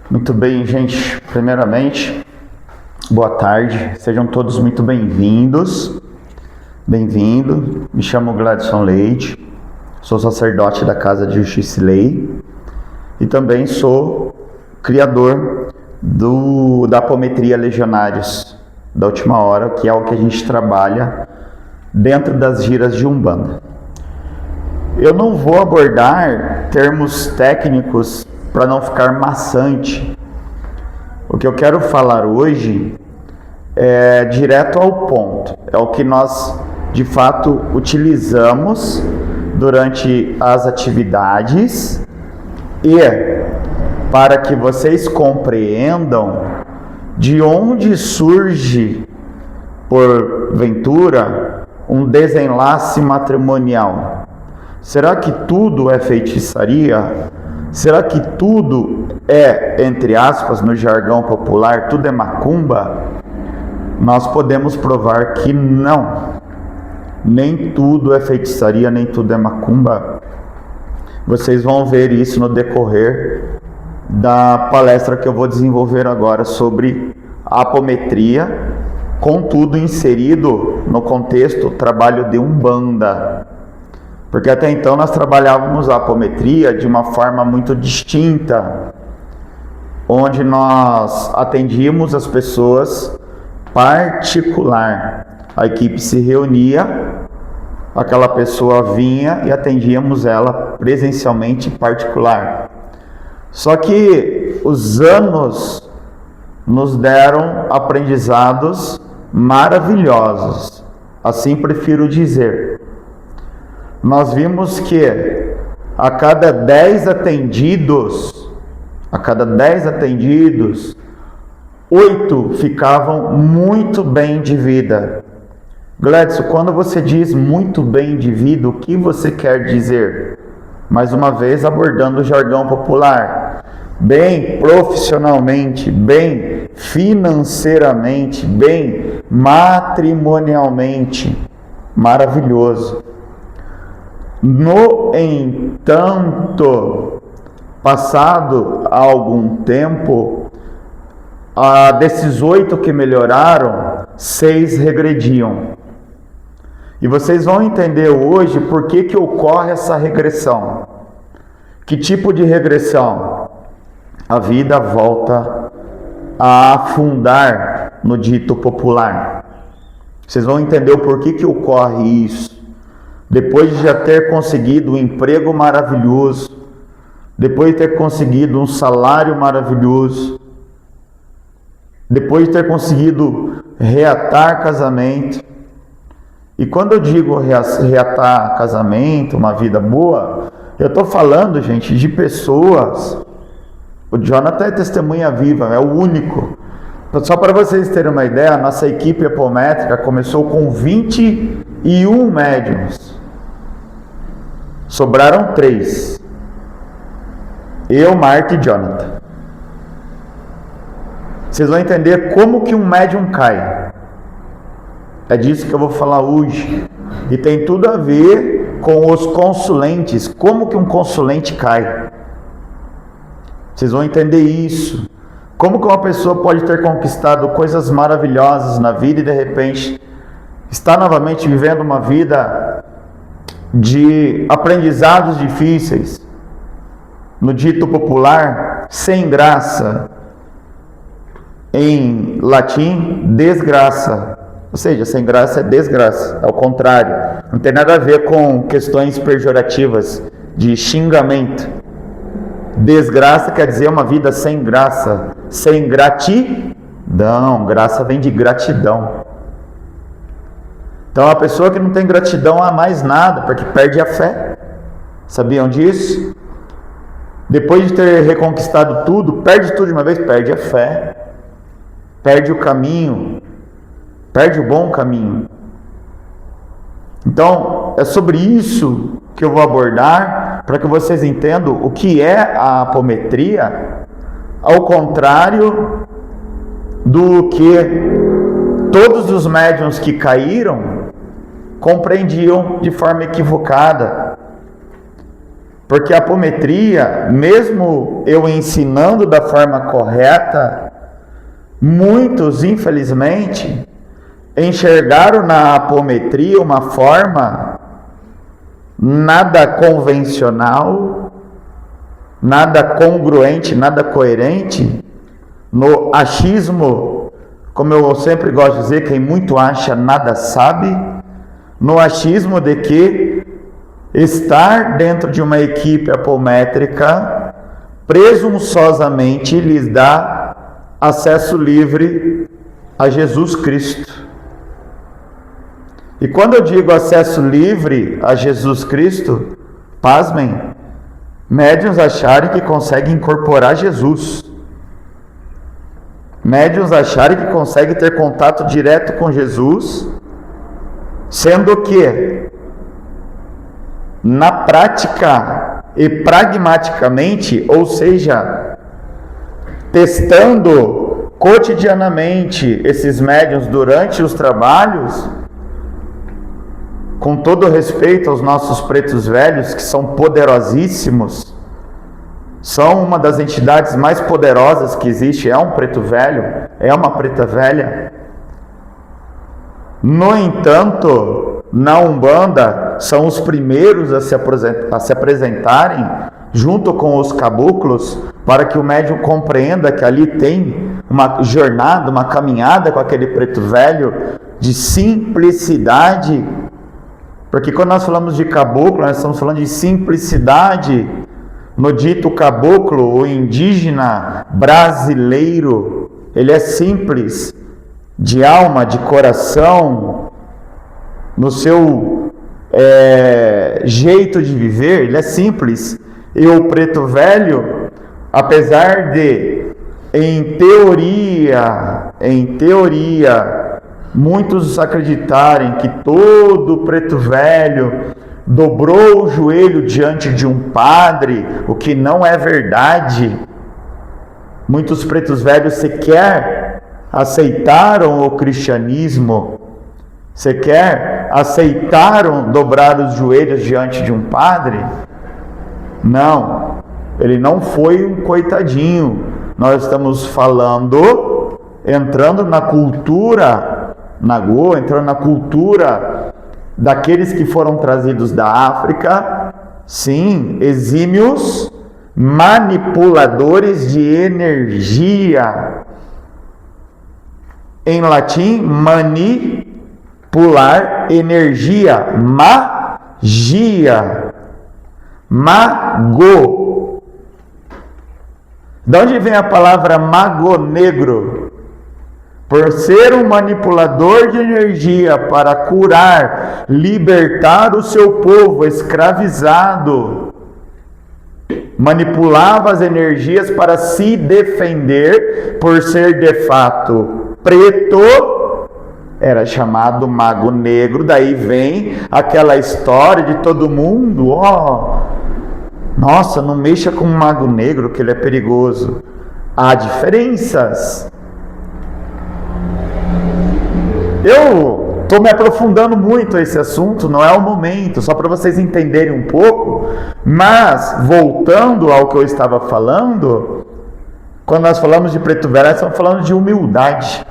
Muito bem, gente. Primeiramente, boa tarde. Sejam todos muito bem-vindos. Bem-vindo. Me chamo Gladson Leite. Sou sacerdote da Casa de Justiça e Lei. E também sou criador da Apometria Legionários da Última Hora, que é o que a gente trabalha dentro das giras de Umbanda. Eu não vou abordar termos técnicos para não ficar maçante. O que eu quero falar hoje é direto ao ponto. É o que nós, de fato, utilizamos durante as atividades e para que vocês compreendam de onde surge, porventura, um desenlace matrimonial. Será que tudo é feitiçaria? Será que tudo é, entre aspas, no jargão popular, tudo é macumba? Nós podemos provar que não. Nem tudo é feitiçaria, nem tudo é macumba. Vocês vão ver isso no decorrer da palestra que eu vou desenvolver agora sobre a apometria, contudo inserido no contexto trabalho de Umbanda. Porque até então nós trabalhávamos a apometria de uma forma muito distinta, onde nós atendíamos as pessoas particular. A equipe se reunia, aquela pessoa vinha e atendíamos ela presencialmente particular. Só que os anos nos deram aprendizados maravilhosos, assim prefiro dizer. Nós vimos que a cada 10 atendidos, 8 ficavam muito bem de vida. Gladson, quando você diz muito bem de vida, o que você quer dizer? Mais uma vez abordando o jargão popular. Bem profissionalmente, bem financeiramente, bem matrimonialmente. Maravilhoso. No entanto, passado algum tempo, desses 8 que melhoraram, 6 regrediam. E vocês vão entender hoje por que ocorre essa regressão. Que tipo de regressão? A vida volta a afundar no dito popular. Vocês vão entender o porquê que ocorre isso. Depois de já ter conseguido um emprego maravilhoso, depois de ter conseguido um salário maravilhoso, depois de ter conseguido reatar casamento. E quando eu digo reatar casamento, uma vida boa, eu estou falando, gente, de pessoas. O Jonathan é testemunha viva, é o único. Só para vocês terem uma ideia, a nossa equipe apométrica começou com 21 médiuns. Sobraram 3. Eu, Marta e Jonathan. Vocês vão entender como que um médium cai. É disso que eu vou falar hoje. E tem tudo a ver com os consulentes. Como que um consulente cai? Vocês vão entender isso. Como que uma pessoa pode ter conquistado coisas maravilhosas na vida e de repente está novamente vivendo uma vida de aprendizados difíceis, no dito popular, sem graça, em latim, desgraça, ou seja, sem graça é desgraça, ao contrário, não tem nada a ver com questões pejorativas de xingamento. Desgraça quer dizer uma vida sem graça, sem gratidão. Graça vem de gratidão. Então a pessoa que não tem gratidão a mais nada, porque perde a fé. Sabiam disso? Depois de ter reconquistado tudo, perde tudo de uma vez, perde a fé, perde o caminho, perde o bom caminho. Então é sobre isso que eu vou abordar, para que vocês entendam o que é a apometria, ao contrário do que todos os médiuns que caíram compreendiam de forma equivocada. Porque a apometria, mesmo eu ensinando da forma correta, muitos, infelizmente, enxergaram na apometria uma forma nada convencional, nada congruente, nada coerente, no achismo, como eu sempre gosto de dizer, quem muito acha nada sabe, no achismo de que estar dentro de uma equipe apométrica presunçosamente lhes dá acesso livre a Jesus Cristo. E quando eu digo acesso livre a Jesus Cristo, pasmem, médiuns acharem que conseguem incorporar Jesus. Médiuns acharem que conseguem ter contato direto com Jesus, sendo que, na prática e pragmaticamente, ou seja, testando cotidianamente esses médiuns durante os trabalhos, com todo respeito aos nossos pretos velhos, que são poderosíssimos, são uma das entidades mais poderosas que existe, é um preto velho, é uma preta velha. No entanto, na Umbanda, são os primeiros a se apresentarem junto com os caboclos, para que o médium compreenda que ali tem uma jornada, uma caminhada com aquele preto velho de simplicidade. Porque quando nós falamos de caboclo, nós estamos falando de simplicidade. No dito caboclo, o indígena brasileiro, ele é simples, de alma, de coração, no seu jeito de viver, ele é simples. E o preto velho, apesar de, em teoria, muitos acreditarem que todo preto velho dobrou o joelho diante de um padre, o que não é verdade. Muitos pretos velhos sequer aceitaram o cristianismo, sequer aceitaram dobrar os joelhos diante de um padre. Não, ele não foi um coitadinho. Nós estamos falando, entrando na cultura Nagô, entrando na cultura daqueles que foram trazidos da África, sim, exímios manipuladores de energia. Em latim, manipular energia, magia, mago. De onde vem a palavra mago negro? Por ser um manipulador de energia para curar, libertar o seu povo escravizado, manipulava as energias para se defender, por ser de fato preto, era chamado mago negro. Daí vem aquela história de todo mundo, nossa, não mexa com um mago negro que ele é perigoso. Há diferenças. Eu estou me aprofundando muito a esse assunto, não é o momento, só para vocês entenderem um pouco. Mas, voltando ao que eu estava falando, quando nós falamos de preto velho, nós estamos falando de humildade.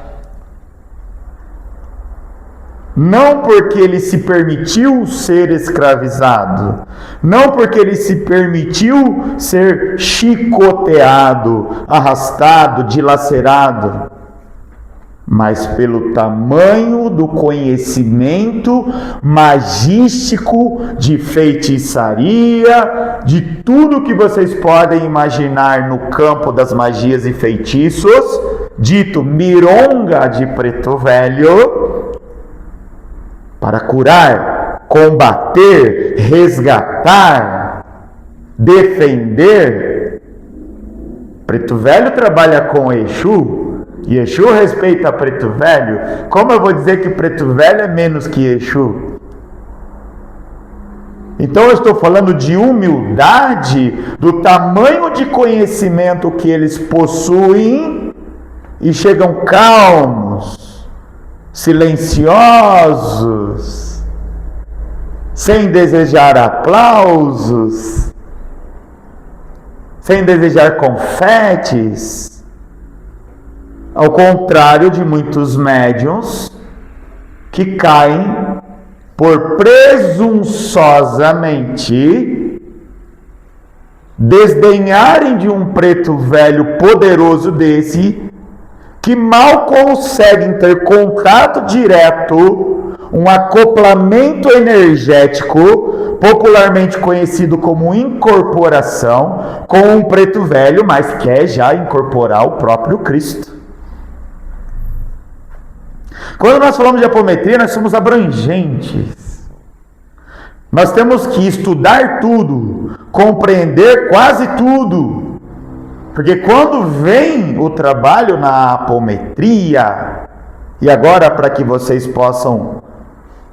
Não porque ele se permitiu ser escravizado, não porque ele se permitiu ser chicoteado, arrastado, dilacerado, mas pelo tamanho do conhecimento magístico de feitiçaria, de tudo que vocês podem imaginar no campo das magias e feitiços, dito mironga de preto velho, para curar, combater, resgatar, defender. Preto velho trabalha com Exu, e Exu respeita preto velho. Como eu vou dizer que preto velho é menos que Exu? Então eu estou falando de humildade, do tamanho de conhecimento que eles possuem, e chegam calmos, silenciosos, sem desejar aplausos, sem desejar confetes, ao contrário de muitos médiuns que caem por presunçosamente desdenharem de um preto velho poderoso desse, que mal conseguem ter contato direto, um acoplamento energético, popularmente conhecido como incorporação, com um preto velho, mas quer já incorporar o próprio Cristo. Quando nós falamos de apometria, nós somos abrangentes. Nós temos que estudar tudo, compreender quase tudo. Porque quando vem o trabalho na apometria, e agora para que vocês possam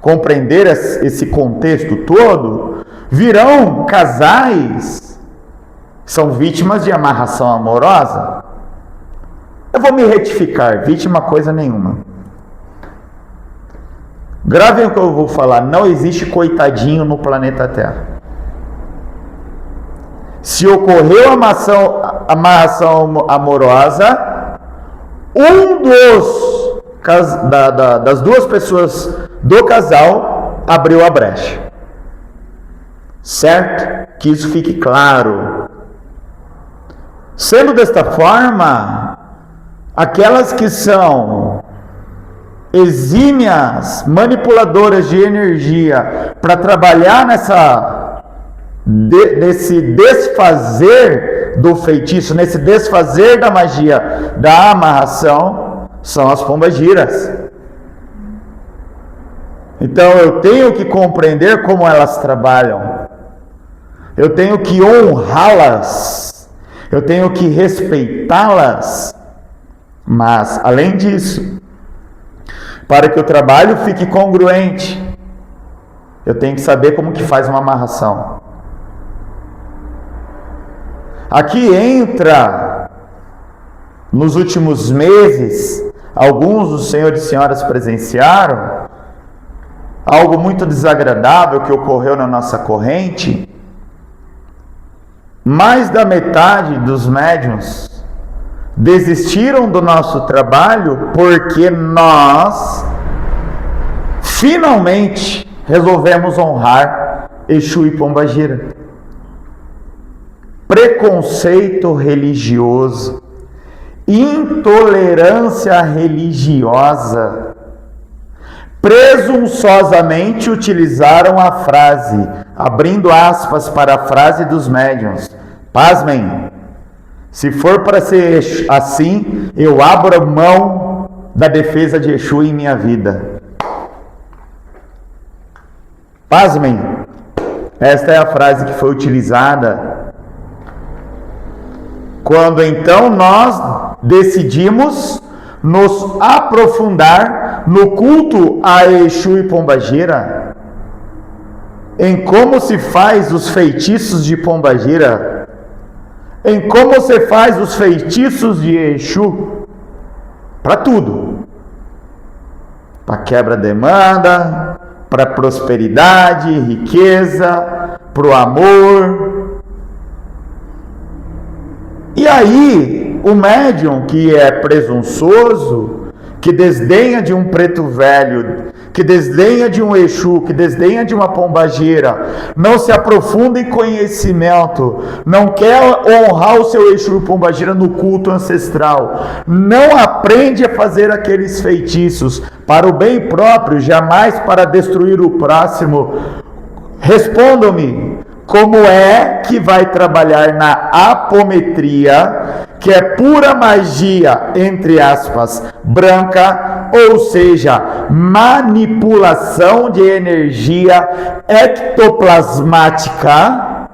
compreender esse contexto todo, virão casais que são vítimas de amarração amorosa. Eu vou me retificar, vítima coisa nenhuma. Gravem o que eu vou falar, não existe coitadinho no planeta Terra. Se ocorreu amarração amorosa, das duas pessoas do casal abriu a brecha. Certo? Que isso fique claro. Sendo desta forma, aquelas que são exímias manipuladoras de energia para trabalhar nesse desfazer do feitiço, nesse desfazer da magia da amarração, são as pombagiras. Então eu tenho que compreender como elas trabalham, eu tenho que honrá-las, eu tenho que respeitá-las, mas além disso, para que o trabalho fique congruente, eu tenho que saber como que faz uma amarração. Aqui entra, nos últimos meses, alguns dos senhores e senhoras presenciaram algo muito desagradável que ocorreu na nossa corrente. Mais da metade dos médiuns desistiram do nosso trabalho porque nós finalmente resolvemos honrar Exu e Pombagira. Preconceito religioso, intolerância religiosa, presunçosamente utilizaram a frase, abrindo aspas para a frase dos médiuns. Pasmem, se for para ser assim, eu abro mão da defesa de Exu em minha vida. Pasmem, esta é a frase que foi utilizada quando então nós decidimos nos aprofundar no culto a Exu e Pombagira, em como se faz os feitiços de Pombagira, em como se faz os feitiços de Exu, para tudo, para quebra-demanda, para prosperidade, riqueza, para o amor. E aí, o médium que é presunçoso, que desdenha de um preto velho, que desdenha de um Exu, que desdenha de uma pombagira, não se aprofunda em conhecimento, não quer honrar o seu Exu e pombagira no culto ancestral, não aprende a fazer aqueles feitiços para o bem próprio, jamais para destruir o próximo. Respondam-me, como é que vai trabalhar na apometria, que é pura magia, entre aspas, branca, ou seja, manipulação de energia ectoplasmática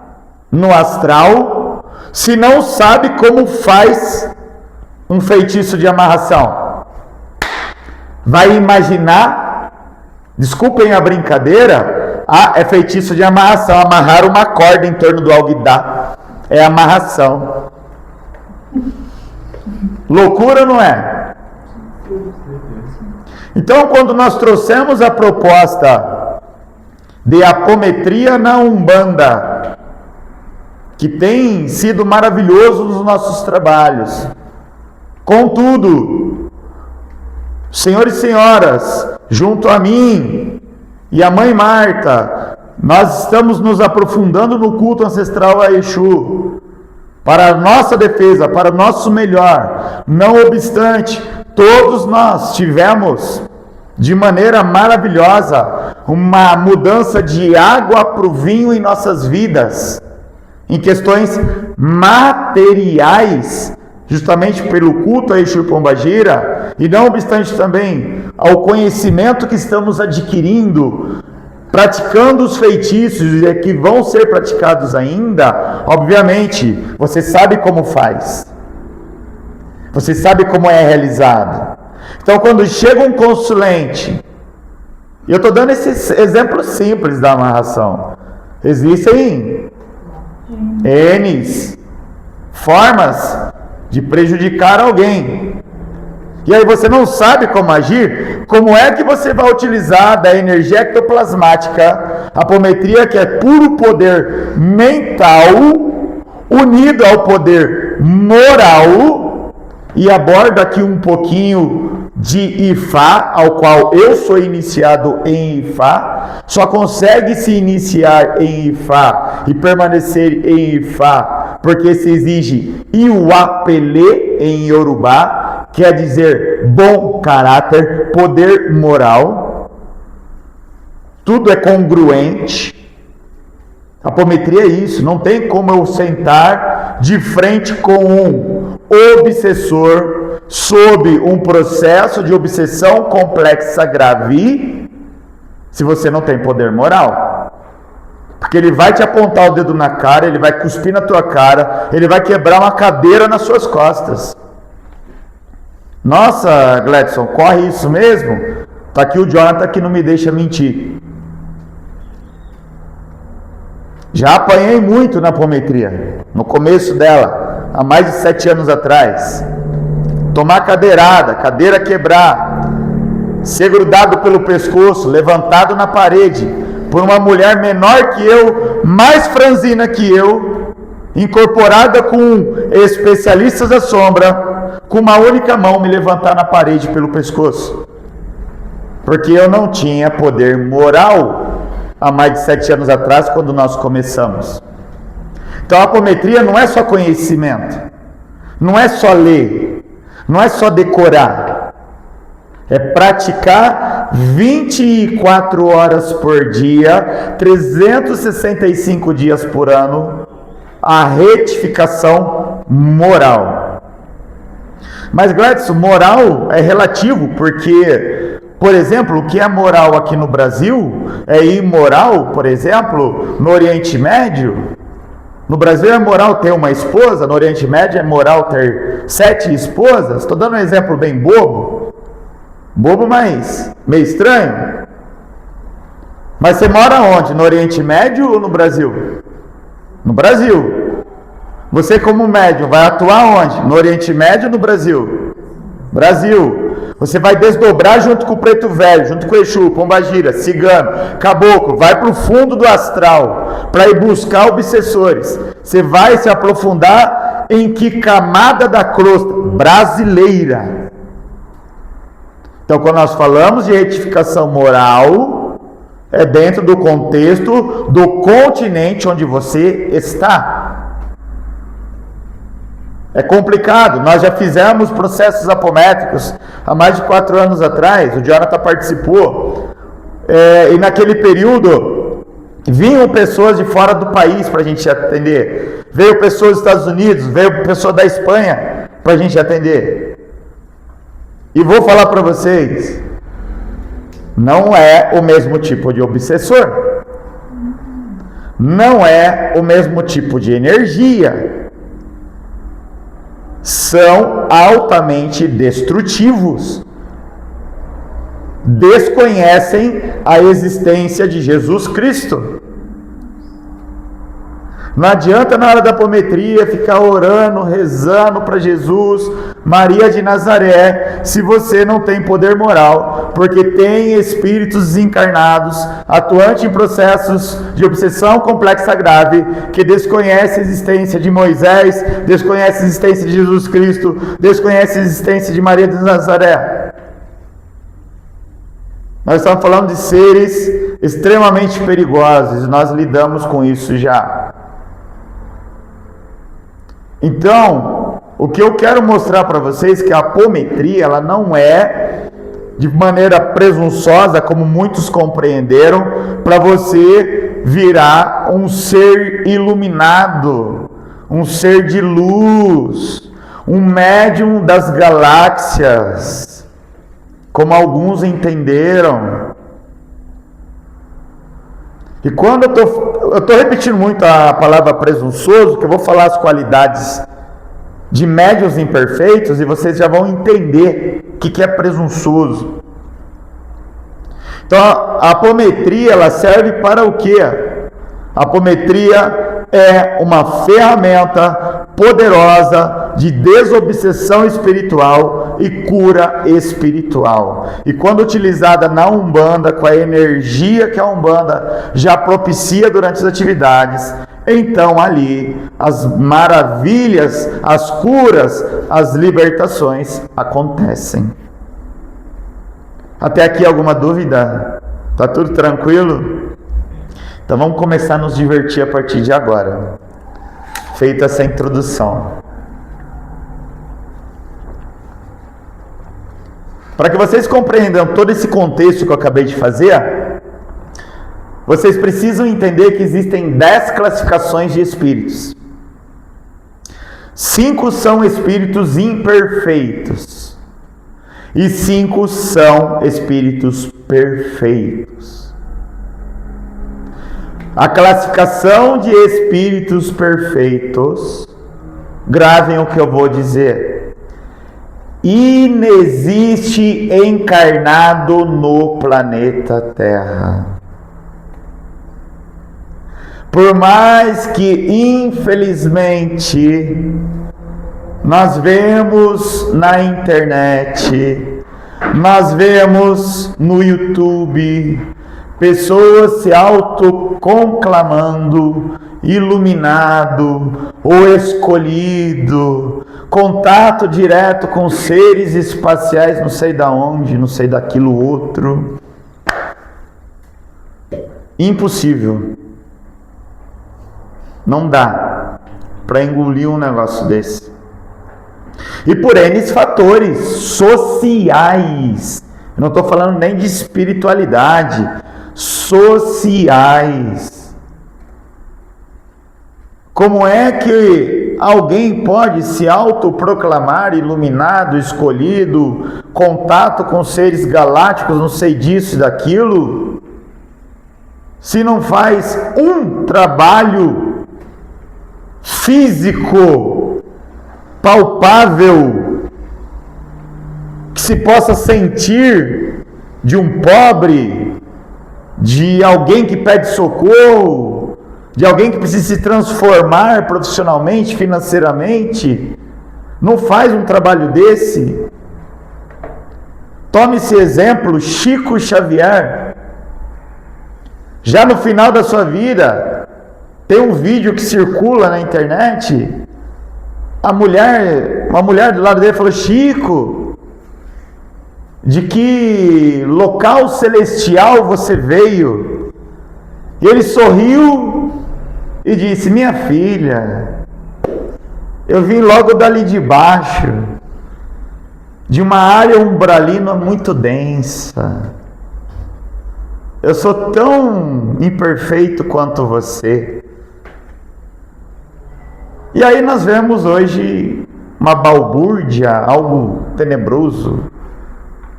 no astral, se não sabe como faz um feitiço de amarração? Vai imaginar, desculpem a brincadeira, é feitiço de amarração, amarrar uma corda em torno do alguidar, é amarração. Loucura, não é? Então, quando nós trouxemos a proposta de apometria na Umbanda, que tem sido maravilhoso nos nossos trabalhos. Contudo, senhores e senhoras, junto a mim e a mãe Marta, nós estamos nos aprofundando no culto ancestral a Exu, para a nossa defesa, para o nosso melhor. Não obstante, todos nós tivemos, de maneira maravilhosa, uma mudança de água para o vinho em nossas vidas, em questões materiais, justamente pelo culto a Exu Pombagira, e não obstante também ao conhecimento que estamos adquirindo, praticando os feitiços que vão ser praticados ainda. Obviamente, você sabe como faz, você sabe como é realizado. Então, quando chega um consulente, e eu estou dando esse exemplo simples da amarração, existem N formas de prejudicar alguém, e aí você não sabe como agir. Como é que você vai utilizar da energia ectoplasmática, apometria, que é puro poder mental, unido ao poder moral, e aborda aqui um pouquinho de Ifá, ao qual eu sou iniciado em Ifá. Só consegue se iniciar em Ifá e permanecer em Ifá porque se exige Iwapele em Yorubá, quer dizer bom caráter, poder moral. Tudo é congruente. A apometria é isso. Não tem como eu sentar de frente com um obsessor sob um processo de obsessão complexa grave, se você não tem poder moral. Porque ele vai te apontar o dedo na cara, ele vai cuspir na tua cara, ele vai quebrar uma cadeira nas suas costas. Nossa, Gladson, corre isso mesmo? Tá aqui o Jonathan que não me deixa mentir. Já apanhei muito na apometria, no começo dela, há mais de 7 anos atrás. Tomar cadeirada, cadeira quebrar, ser grudado pelo pescoço, levantado na parede, por uma mulher menor que eu, mais franzina que eu, incorporada com especialistas da sombra, com uma única mão me levantar na parede pelo pescoço, porque eu não tinha poder moral há mais de 7 anos atrás, quando nós começamos. Então a apometria não é só conhecimento, não é só ler, não é só decorar, é praticar 24 horas por dia, 365 dias por ano, a retificação moral. Mas, Gladson, moral é relativo, porque, por exemplo, o que é moral aqui no Brasil é imoral, por exemplo, no Oriente Médio. No Brasil é moral ter uma esposa, no Oriente Médio é moral ter 7 esposas. Estou dando um exemplo bem bobo, mas meio estranho. Mas você mora onde? No Oriente Médio ou no Brasil? No Brasil. Você como médium vai atuar onde? No Oriente Médio ou no Brasil? Brasil. Você vai desdobrar junto com o Preto Velho, junto com o Exu, Pombagira, Cigano, Caboclo, vai para o fundo do astral para ir buscar obsessores. Você vai se aprofundar em que camada da crosta? Brasileira. Então, quando nós falamos de retificação moral, é dentro do contexto do continente onde você está. É complicado. Nós já fizemos processos apométricos há mais de 4 anos atrás. O Jonathan participou. E naquele período vinham pessoas de fora do país para a gente atender. Veio pessoas dos Estados Unidos, veio pessoa da Espanha para a gente atender. E vou falar para vocês, não é o mesmo tipo de obsessor, não é o mesmo tipo de energia. São altamente destrutivos, desconhecem a existência de Jesus Cristo. Não adianta na hora da apometria ficar orando, rezando para Jesus, Maria de Nazaré, se você não tem poder moral porque tem espíritos desencarnados, atuantes em processos de obsessão complexa grave, que desconhece a existência de Moisés, desconhece a existência de Jesus Cristo, desconhece a existência de Maria de Nazaré. Nós estamos falando de seres extremamente perigosos, e nós lidamos com isso já. Então, o que eu quero mostrar para vocês é que a apometria, ela não é de maneira presunçosa, como muitos compreenderam, para você virar um ser iluminado, um ser de luz, um médium das galáxias, como alguns entenderam. E quando eu estou repetindo muito a palavra presunçoso, que eu vou falar as qualidades de médiuns imperfeitos, e vocês já vão entender o que é presunçoso. Então, a apometria, ela serve para o quê? A apometria é uma ferramenta poderosa de desobsessão espiritual e cura espiritual. E quando utilizada na Umbanda, com a energia que a Umbanda já propicia durante as atividades, então ali as maravilhas, as curas, as libertações acontecem. Até aqui alguma dúvida? Tá tudo tranquilo? Então vamos começar a nos divertir a partir de agora. Feita essa introdução. Para que vocês compreendam todo esse contexto que eu acabei de fazer, vocês precisam entender que existem 10 classificações de espíritos. 5 são espíritos imperfeitos e 5 são espíritos perfeitos. A classificação de espíritos perfeitos, gravem o que eu vou dizer: inexiste encarnado no planeta Terra. Por mais que, infelizmente, nós vemos na internet, nós vemos no YouTube, pessoas se autoconclamando iluminado ou escolhido, contato direto com seres espaciais, não sei da onde, não sei daquilo outro. Impossível. Não dá para engolir um negócio desse. E por N fatores sociais, eu não estou falando nem de espiritualidade, sociais. Como é que alguém pode se autoproclamar iluminado, escolhido, contato com seres galácticos, não sei disso e daquilo, se não faz um trabalho físico, palpável, que se possa sentir de um pobre, de alguém que pede socorro, de alguém que precisa se transformar profissionalmente, financeiramente? Não faz um trabalho desse? Tome esse exemplo, Chico Xavier. Já no final da sua vida, tem um vídeo que circula na internet. Uma mulher do lado dele falou: Chico, de que local celestial você veio? E ele sorriu e disse: minha filha, eu vim logo dali de baixo, de uma área umbralina muito densa. Eu sou tão imperfeito quanto você. E aí nós vemos hoje uma balbúrdia, algo tenebroso,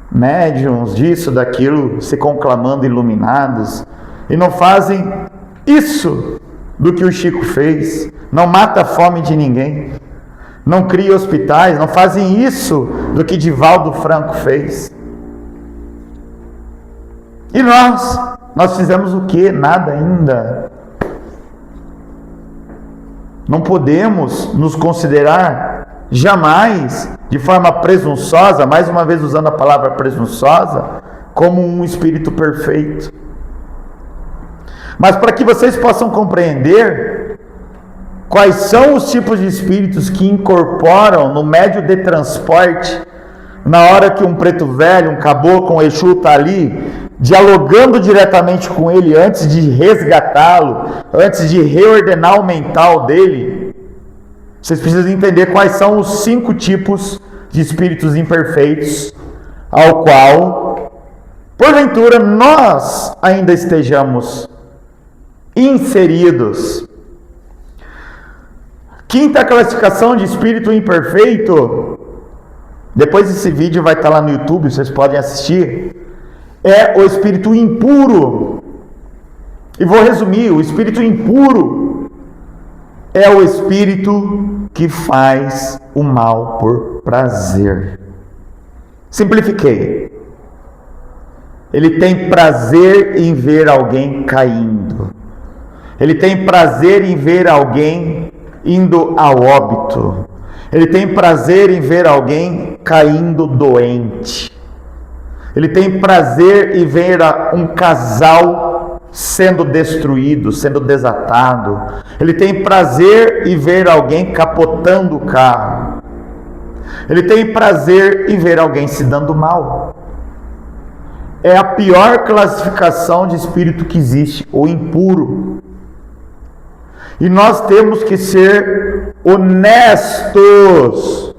médiuns disso, daquilo, se conclamando iluminados, e não fazem isso do que o Chico fez, não mata a fome de ninguém, não cria hospitais, não fazem isso do que Divaldo Franco fez. E nós fizemos o quê? Nada ainda. Não podemos nos considerar jamais de forma presunçosa, mais uma vez usando a palavra presunçosa, como um espírito perfeito. Mas para que vocês possam compreender quais são os tipos de espíritos que incorporam no médio de transporte, na hora que um preto velho, um caboclo, um Exu está ali, dialogando diretamente com ele antes de resgatá-lo, antes de reordenar o mental dele, vocês precisam entender quais são os 5 tipos de espíritos imperfeitos ao qual, porventura, nós ainda estejamos inseridos. Quinta classificação de espírito imperfeito, depois desse vídeo vai estar lá no YouTube, vocês podem assistir, é o espírito impuro. E vou resumir: o espírito impuro é o espírito que faz o mal por prazer. Simplifiquei. Ele tem prazer em ver alguém caindo. Ele tem prazer em ver alguém indo ao óbito. Ele tem prazer em ver alguém caindo doente. Ele tem prazer em ver um casal sendo destruído, sendo desatado. Ele tem prazer em ver alguém capotando o carro. Ele tem prazer em ver alguém se dando mal. É a pior classificação de espírito que existe, o impuro. E nós temos que ser honestos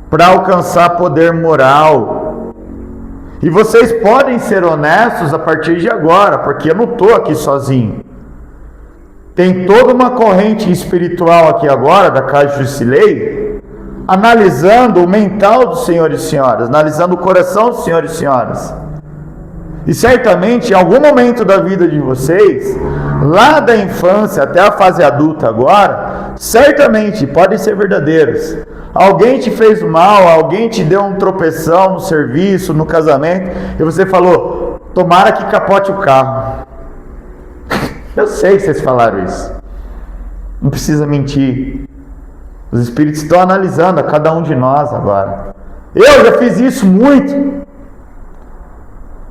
para alcançar poder moral. E vocês podem ser honestos a partir de agora, porque eu não estou aqui sozinho. Tem toda uma corrente espiritual aqui agora, da Casa Jusilei, analisando o mental dos senhores e senhoras, analisando o coração dos senhores e senhoras. E certamente, em algum momento da vida de vocês, lá da infância até a fase adulta agora, certamente podem ser verdadeiros. Alguém te fez mal, alguém te deu um tropeção no serviço, no casamento, e você falou: tomara que capote o carro. Eu sei que vocês falaram isso. Não precisa mentir. Os espíritos estão analisando a cada um de nós agora. Eu já fiz isso muito.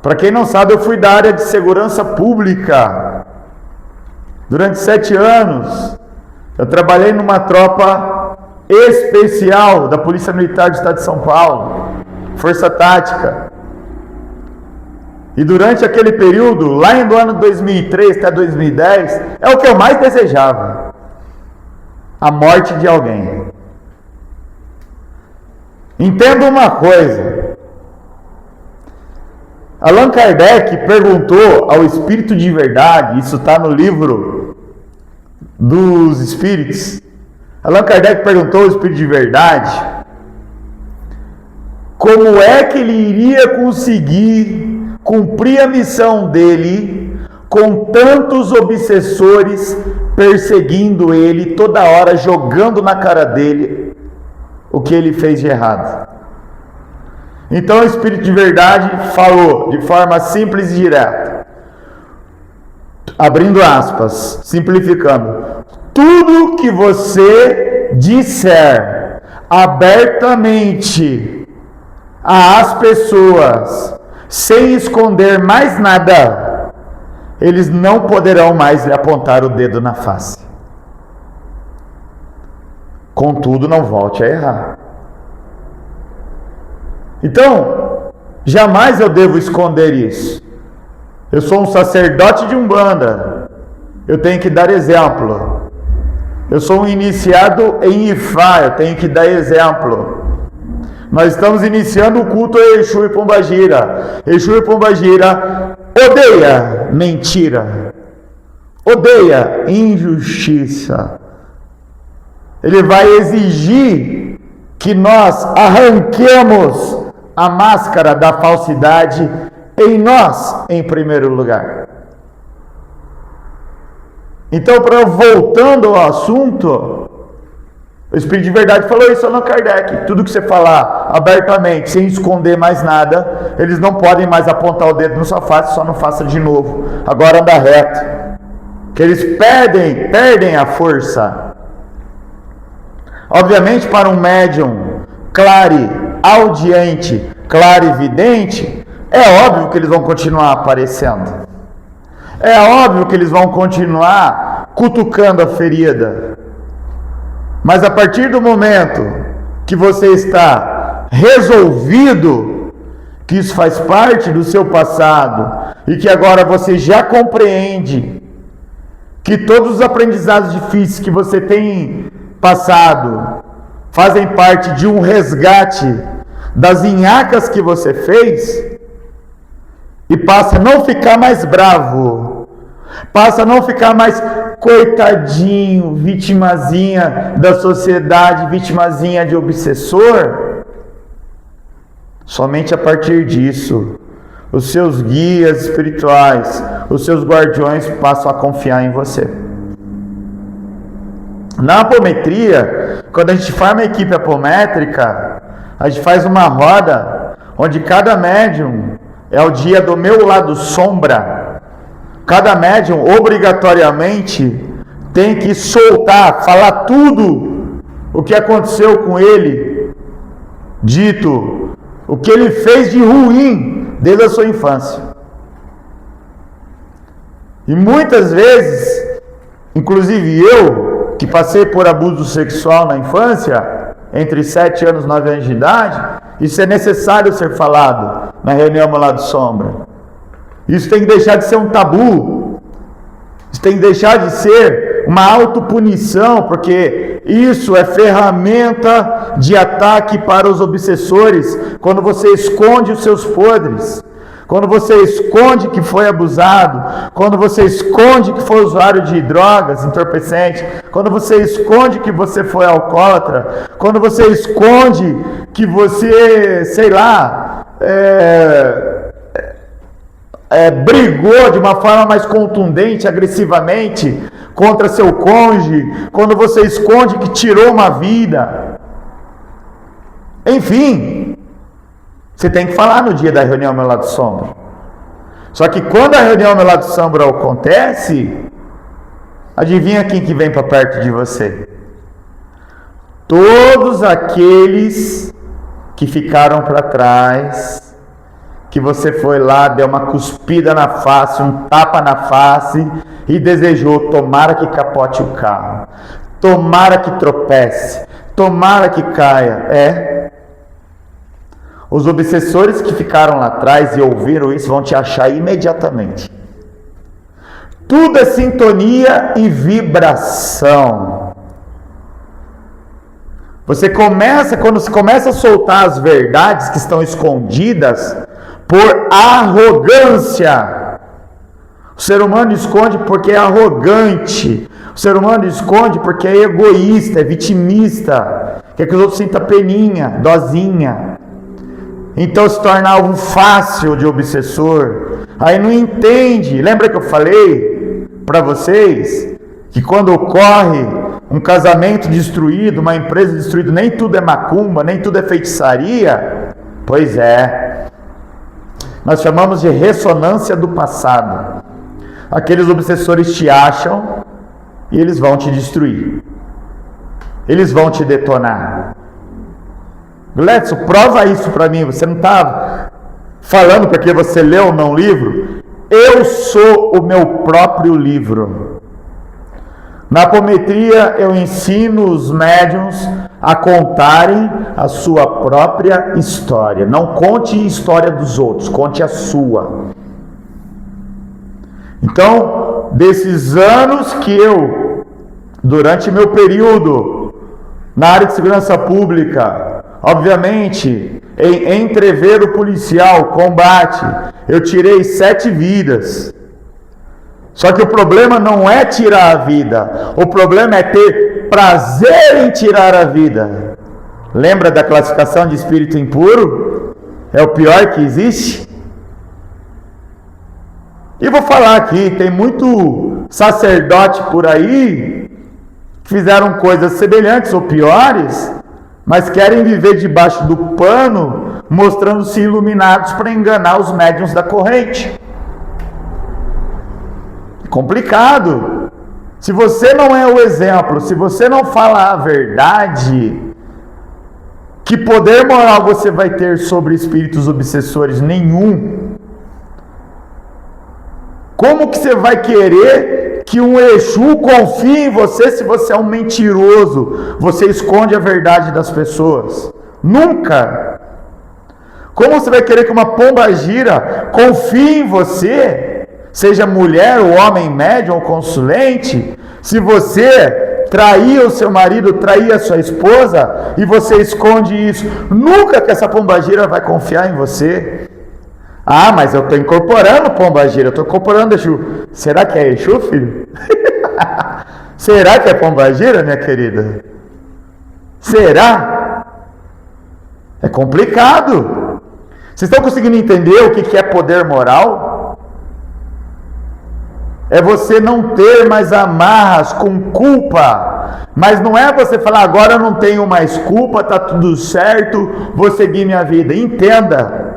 Para quem não sabe, eu fui da área de segurança pública durante 7 anos. Eu trabalhei numa tropa especial da Polícia Militar do Estado de São Paulo, Força Tática. E durante aquele período, lá no ano 2003 até 2010, é o que eu mais desejava: a morte de alguém. Entenda uma coisa: Allan Kardec perguntou ao Espírito de Verdade, isso está no livro dos Espíritos. Allan Kardec perguntou ao Espírito de Verdade como é que ele iria conseguir cumprir a missão dele com tantos obsessores perseguindo ele, toda hora jogando na cara dele o que ele fez de errado. Então o Espírito de Verdade falou de forma simples e direta, abrindo aspas, simplificando: tudo que você disser abertamente às pessoas, sem esconder mais nada, eles não poderão mais lhe apontar o dedo na face. Contudo, não volte a errar. Então, jamais eu devo esconder isso. Eu sou um sacerdote de Umbanda, eu tenho que dar exemplo. Eu sou um iniciado em Ifá, eu tenho que dar exemplo. Nós estamos iniciando o culto a Exu e Pombagira. Exu e Pombagira odeia mentira, odeia injustiça. Ele vai exigir que nós arranquemos a máscara da falsidade em nós, em primeiro lugar. Então, voltando ao assunto, o Espírito de Verdade falou isso a Allan Kardec: tudo que você falar abertamente, sem esconder mais nada, eles não podem mais apontar o dedo na sua face, só não faça de novo, agora anda reto, que eles perdem a força. Obviamente, para um médium clareaudiente, clarividente, É óbvio que eles vão continuar aparecendo. É óbvio que eles vão continuar cutucando a ferida. Mas a partir do momento que você está resolvido que isso faz parte do seu passado e que agora você já compreende que todos os aprendizados difíceis que você tem passado fazem parte de um resgate das nhacas que você fez, e passa a não ficar mais bravo, passa a não ficar mais coitadinho, vitimazinha da sociedade, vitimazinha de obsessor. Somente a partir disso, os seus guias espirituais, os seus guardiões passam a confiar em você. Na apometria, quando a gente forma a equipe apométrica, a gente faz uma roda onde cada médium é o dia do meu lado sombra. Cada médium obrigatoriamente tem que soltar, falar tudo o que aconteceu com ele, dito o que ele fez de ruim desde a sua infância. E muitas vezes, inclusive eu, que passei por abuso sexual na infância, entre 7 anos e 9 anos de idade, isso é necessário ser falado na reunião Meu Lado Sombra. Isso tem que deixar de ser um tabu. Isso tem que deixar de ser uma autopunição, porque isso é ferramenta de ataque para os obsessores. Quando você esconde os seus podres, quando você esconde que foi abusado, quando você esconde que foi usuário de drogas, entorpecente, quando você esconde que você foi alcoólatra, quando você esconde que você, sei lá, brigou de uma forma mais contundente, agressivamente, contra seu cônjuge, quando você esconde que tirou uma vida, enfim, você tem que falar no dia da reunião Meu Lado Sombra. Só que quando a reunião Meu Lado Sombra acontece, adivinha quem que vem para perto de você? Todos aqueles que ficaram para trás, que você foi lá, deu uma cuspida na face, um tapa na face e desejou, tomara que capote o carro, tomara que tropece, tomara que caia. Os obsessores que ficaram lá atrás e ouviram isso vão te achar imediatamente. Tudo é sintonia e vibração. Quando você começa a soltar as verdades que estão escondidas por arrogância. O ser humano esconde porque é arrogante. O ser humano esconde porque é egoísta, é vitimista, quer que os outros sintam peninha, dozinha. Então se torna algo fácil de obsessor. Aí não entende. Lembra que eu falei para vocês que quando ocorre um casamento destruído, uma empresa destruída, nem tudo é macumba, nem tudo é feitiçaria? Pois é. Nós chamamos de ressonância do passado. Aqueles obsessores te acham e eles vão te destruir. Eles vão te detonar. Gledson, prova isso para mim. Você não está falando porque você leu ou não livro? Eu sou o meu próprio livro. Na apometria eu ensino os médiuns a contarem a sua própria história. Não conte a história dos outros, conte a sua. Então, desses anos que eu, durante meu período na área de segurança pública, obviamente, em entrever o policial, combate, eu tirei 7 vidas. Só que o problema não é tirar a vida, o problema é ter prazer em tirar a vida. Lembra da classificação de espírito impuro? É o pior que existe. E vou falar aqui, tem muito sacerdote por aí que fizeram coisas semelhantes ou piores, mas querem viver debaixo do pano, mostrando-se iluminados para enganar os médiuns da corrente. Complicado. Se você não é o exemplo, se você não fala a verdade, Que poder moral você vai ter sobre espíritos obsessores? Nenhum. Como que você vai querer que um Exu confie em você se você é um mentiroso? Você esconde a verdade das pessoas. Nunca. Como você vai querer que uma pombagira confie em você, seja mulher ou homem médium ou consulente, se você traía o seu marido, traía a sua esposa e você esconde isso? Nunca que essa pombagira vai confiar em você. Ah, mas eu estou incorporando pombagira, eu estou incorporando Exu. Será que é Exu, filho? Será que é pombagira, minha querida? Será? É complicado. Vocês estão conseguindo entender o que é poder moral? É você não ter mais amarras com culpa. Mas não é você falar, agora eu não tenho mais culpa, tá tudo certo, vou seguir minha vida. Entenda.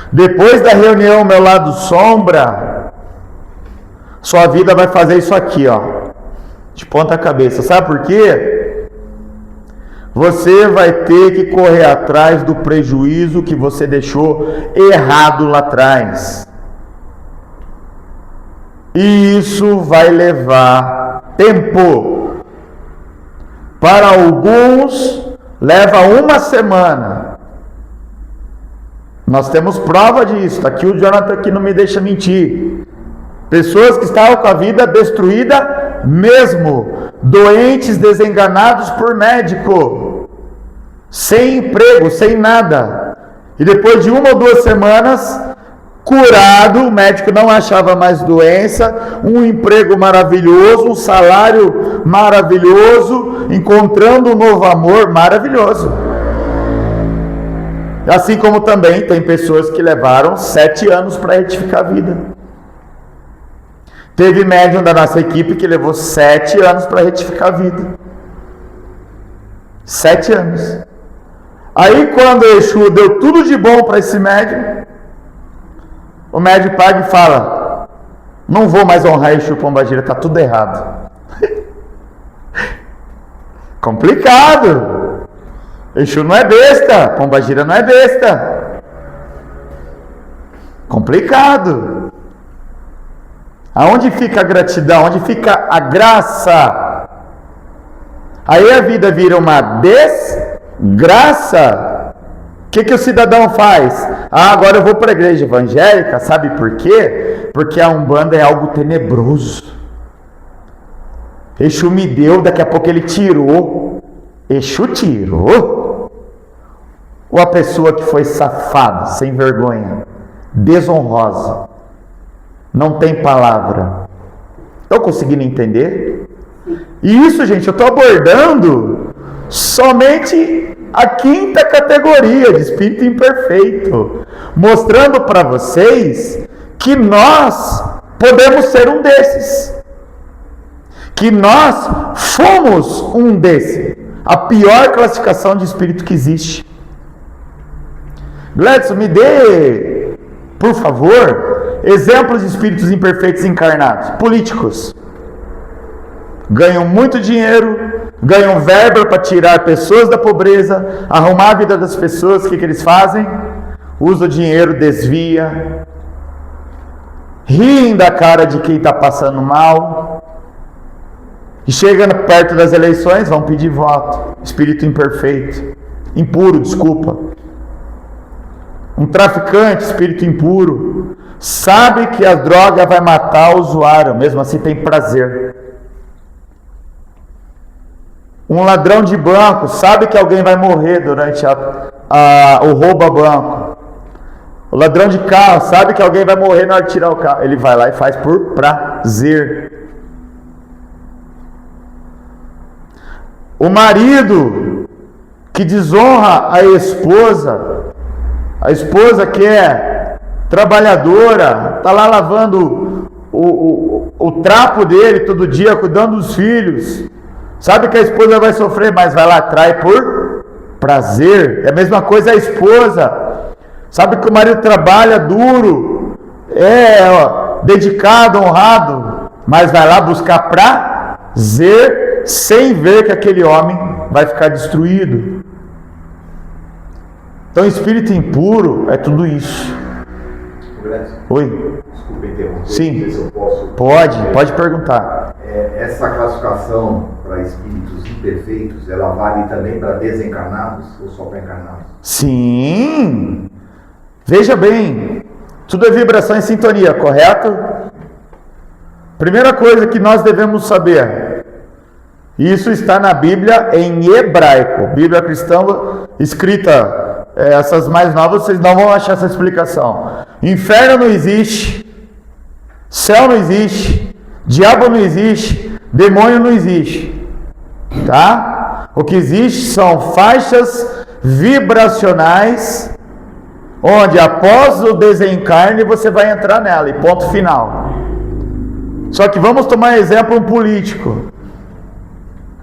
Depois da reunião Meu Lado Sombra, sua vida vai fazer isso aqui, ó, de ponta cabeça. Sabe por quê? Você vai ter que correr atrás do prejuízo que você deixou errado lá atrás. E isso vai levar tempo. Para alguns, leva 1 semana. Nós temos prova disso. Tá aqui o Jonathan que não me deixa mentir. Pessoas que estavam com a vida destruída mesmo. Doentes, desenganados por médico. Sem emprego, sem nada. E depois de 1 ou 2 semanas, curado, o médico não achava mais doença, um emprego maravilhoso, um salário maravilhoso, encontrando um novo amor maravilhoso. Assim como também tem pessoas que levaram 7 anos para retificar a vida. Teve médium da nossa equipe que levou 7 anos para retificar a vida. 7 anos. Aí quando o Exu deu tudo de bom para esse médium, o médium paga e fala, não vou mais honrar Exu pombagira, está tudo errado. Complicado. Exu não é besta, pombagira não é besta. Complicado. Aonde fica a gratidão? Onde fica a graça? Aí a vida vira uma desgraça. O que o cidadão faz? Ah, agora eu vou para a igreja evangélica. Sabe por quê? Porque a Umbanda é algo tenebroso. Exu me deu, daqui a pouco ele tirou. Exu tirou? Ou a pessoa que foi safada, sem vergonha, desonrosa, não tem palavra? Estão conseguindo entender? E isso, gente, eu estou abordando somente a 5ª categoria de espírito imperfeito, mostrando para vocês que nós podemos ser um desses, que nós fomos um desses, a pior classificação de espírito que existe. Gladson, me dê, por favor, exemplos de espíritos imperfeitos encarnados. Políticos. Ganham muito dinheiro, ganham verba para tirar pessoas da pobreza, arrumar a vida das pessoas. O que eles fazem? Usa o dinheiro, desvia, riem da cara de quem está passando mal. E chegando perto das eleições, vão pedir voto. Espírito imperfeito. Impuro, desculpa. Um traficante, espírito impuro, sabe que a droga vai matar o usuário, mesmo assim tem prazer. Um ladrão de banco sabe que alguém vai morrer durante o roubo a banco. O ladrão de carro sabe que alguém vai morrer na hora de tirar o carro. Ele vai lá e faz por prazer. O marido que desonra a esposa que é trabalhadora, está lá lavando o trapo dele todo dia, cuidando dos filhos, sabe que a esposa vai sofrer, mas vai lá, trai por prazer. É a mesma coisa a esposa, sabe que o marido trabalha duro, dedicado, honrado, mas vai lá buscar prazer, sem ver que aquele homem vai ficar destruído. Então, espírito impuro é tudo isso. Oi? Desculpa interromper. Sim. Se eu posso... Pode perguntar. Essa classificação para espíritos imperfeitos, ela vale também para desencarnados ou só para encarnados? Sim. Veja bem, tudo é vibração e sintonia, correto? Primeira coisa que nós devemos saber, isso está na Bíblia em hebraico, Bíblia cristã escrita, essas mais novas vocês não vão achar essa explicação. Inferno não existe, céu não existe, diabo não existe, demônio não existe, tá? O que existe são faixas vibracionais, onde após o desencarne você vai entrar nela, e ponto final. Só que vamos tomar exemplo um político,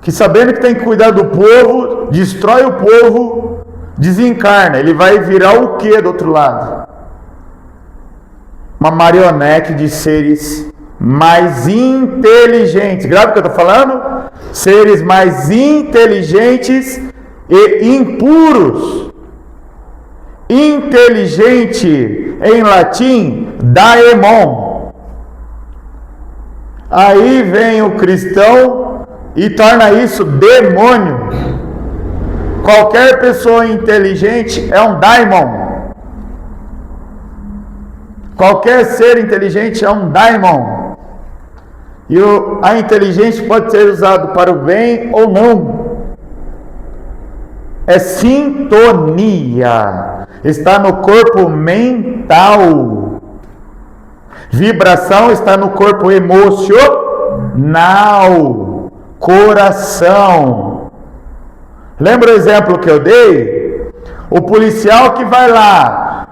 que sabendo que tem que cuidar do povo, destrói o povo, desencarna, ele vai virar o que do outro lado? Uma marionete de seres mais inteligentes. Grave o que eu estou falando? Seres mais inteligentes e impuros. Inteligente em latim, daemon. Aí vem o cristão e torna isso demônio. Qualquer pessoa inteligente é um daimon. Qualquer ser inteligente é um daimon. E a inteligência pode ser usado para o bem ou não. É sintonia. Está no corpo mental. Vibração está no corpo emocional. Coração. Lembra o exemplo que eu dei? O policial que vai lá,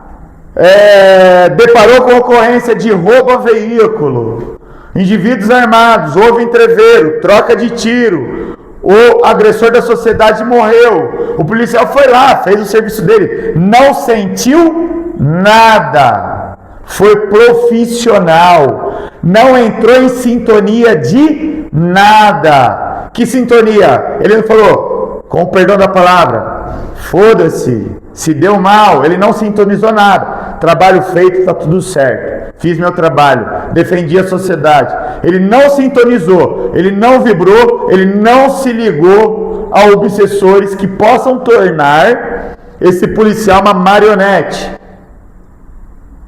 deparou com ocorrência de roubo a veículo, indivíduos armados, houve entreveiro, troca de tiro, o agressor da sociedade morreu, o policial foi lá, fez o serviço dele, não sentiu nada, foi profissional, não entrou em sintonia de nada. Que sintonia? Ele não falou, com o perdão da palavra, foda-se, se deu mal, ele não sintonizou nada, trabalho feito, está tudo certo, fiz meu trabalho, defendi a sociedade. Ele não sintonizou, ele não vibrou, ele não se ligou a obsessores que possam tornar esse policial uma marionete,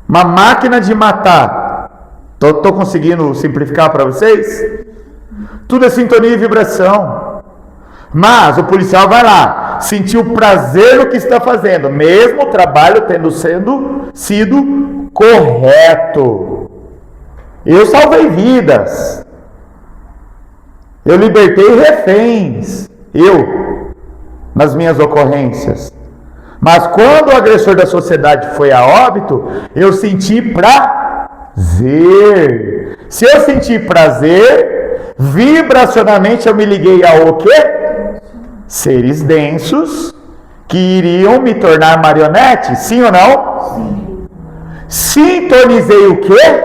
uma máquina de matar. Estou conseguindo simplificar para vocês? Tudo é sintonia e vibração. Mas o policial vai lá, sentiu prazer no que está fazendo, mesmo o trabalho tendo sido correto. Eu salvei vidas, eu libertei reféns, nas minhas ocorrências. Mas quando o agressor da sociedade foi a óbito, eu senti prazer. Se eu senti prazer, vibracionalmente eu me liguei ao quê? Seres densos que iriam me tornar marionete, sim ou não? Sim. Sintonizei o quê?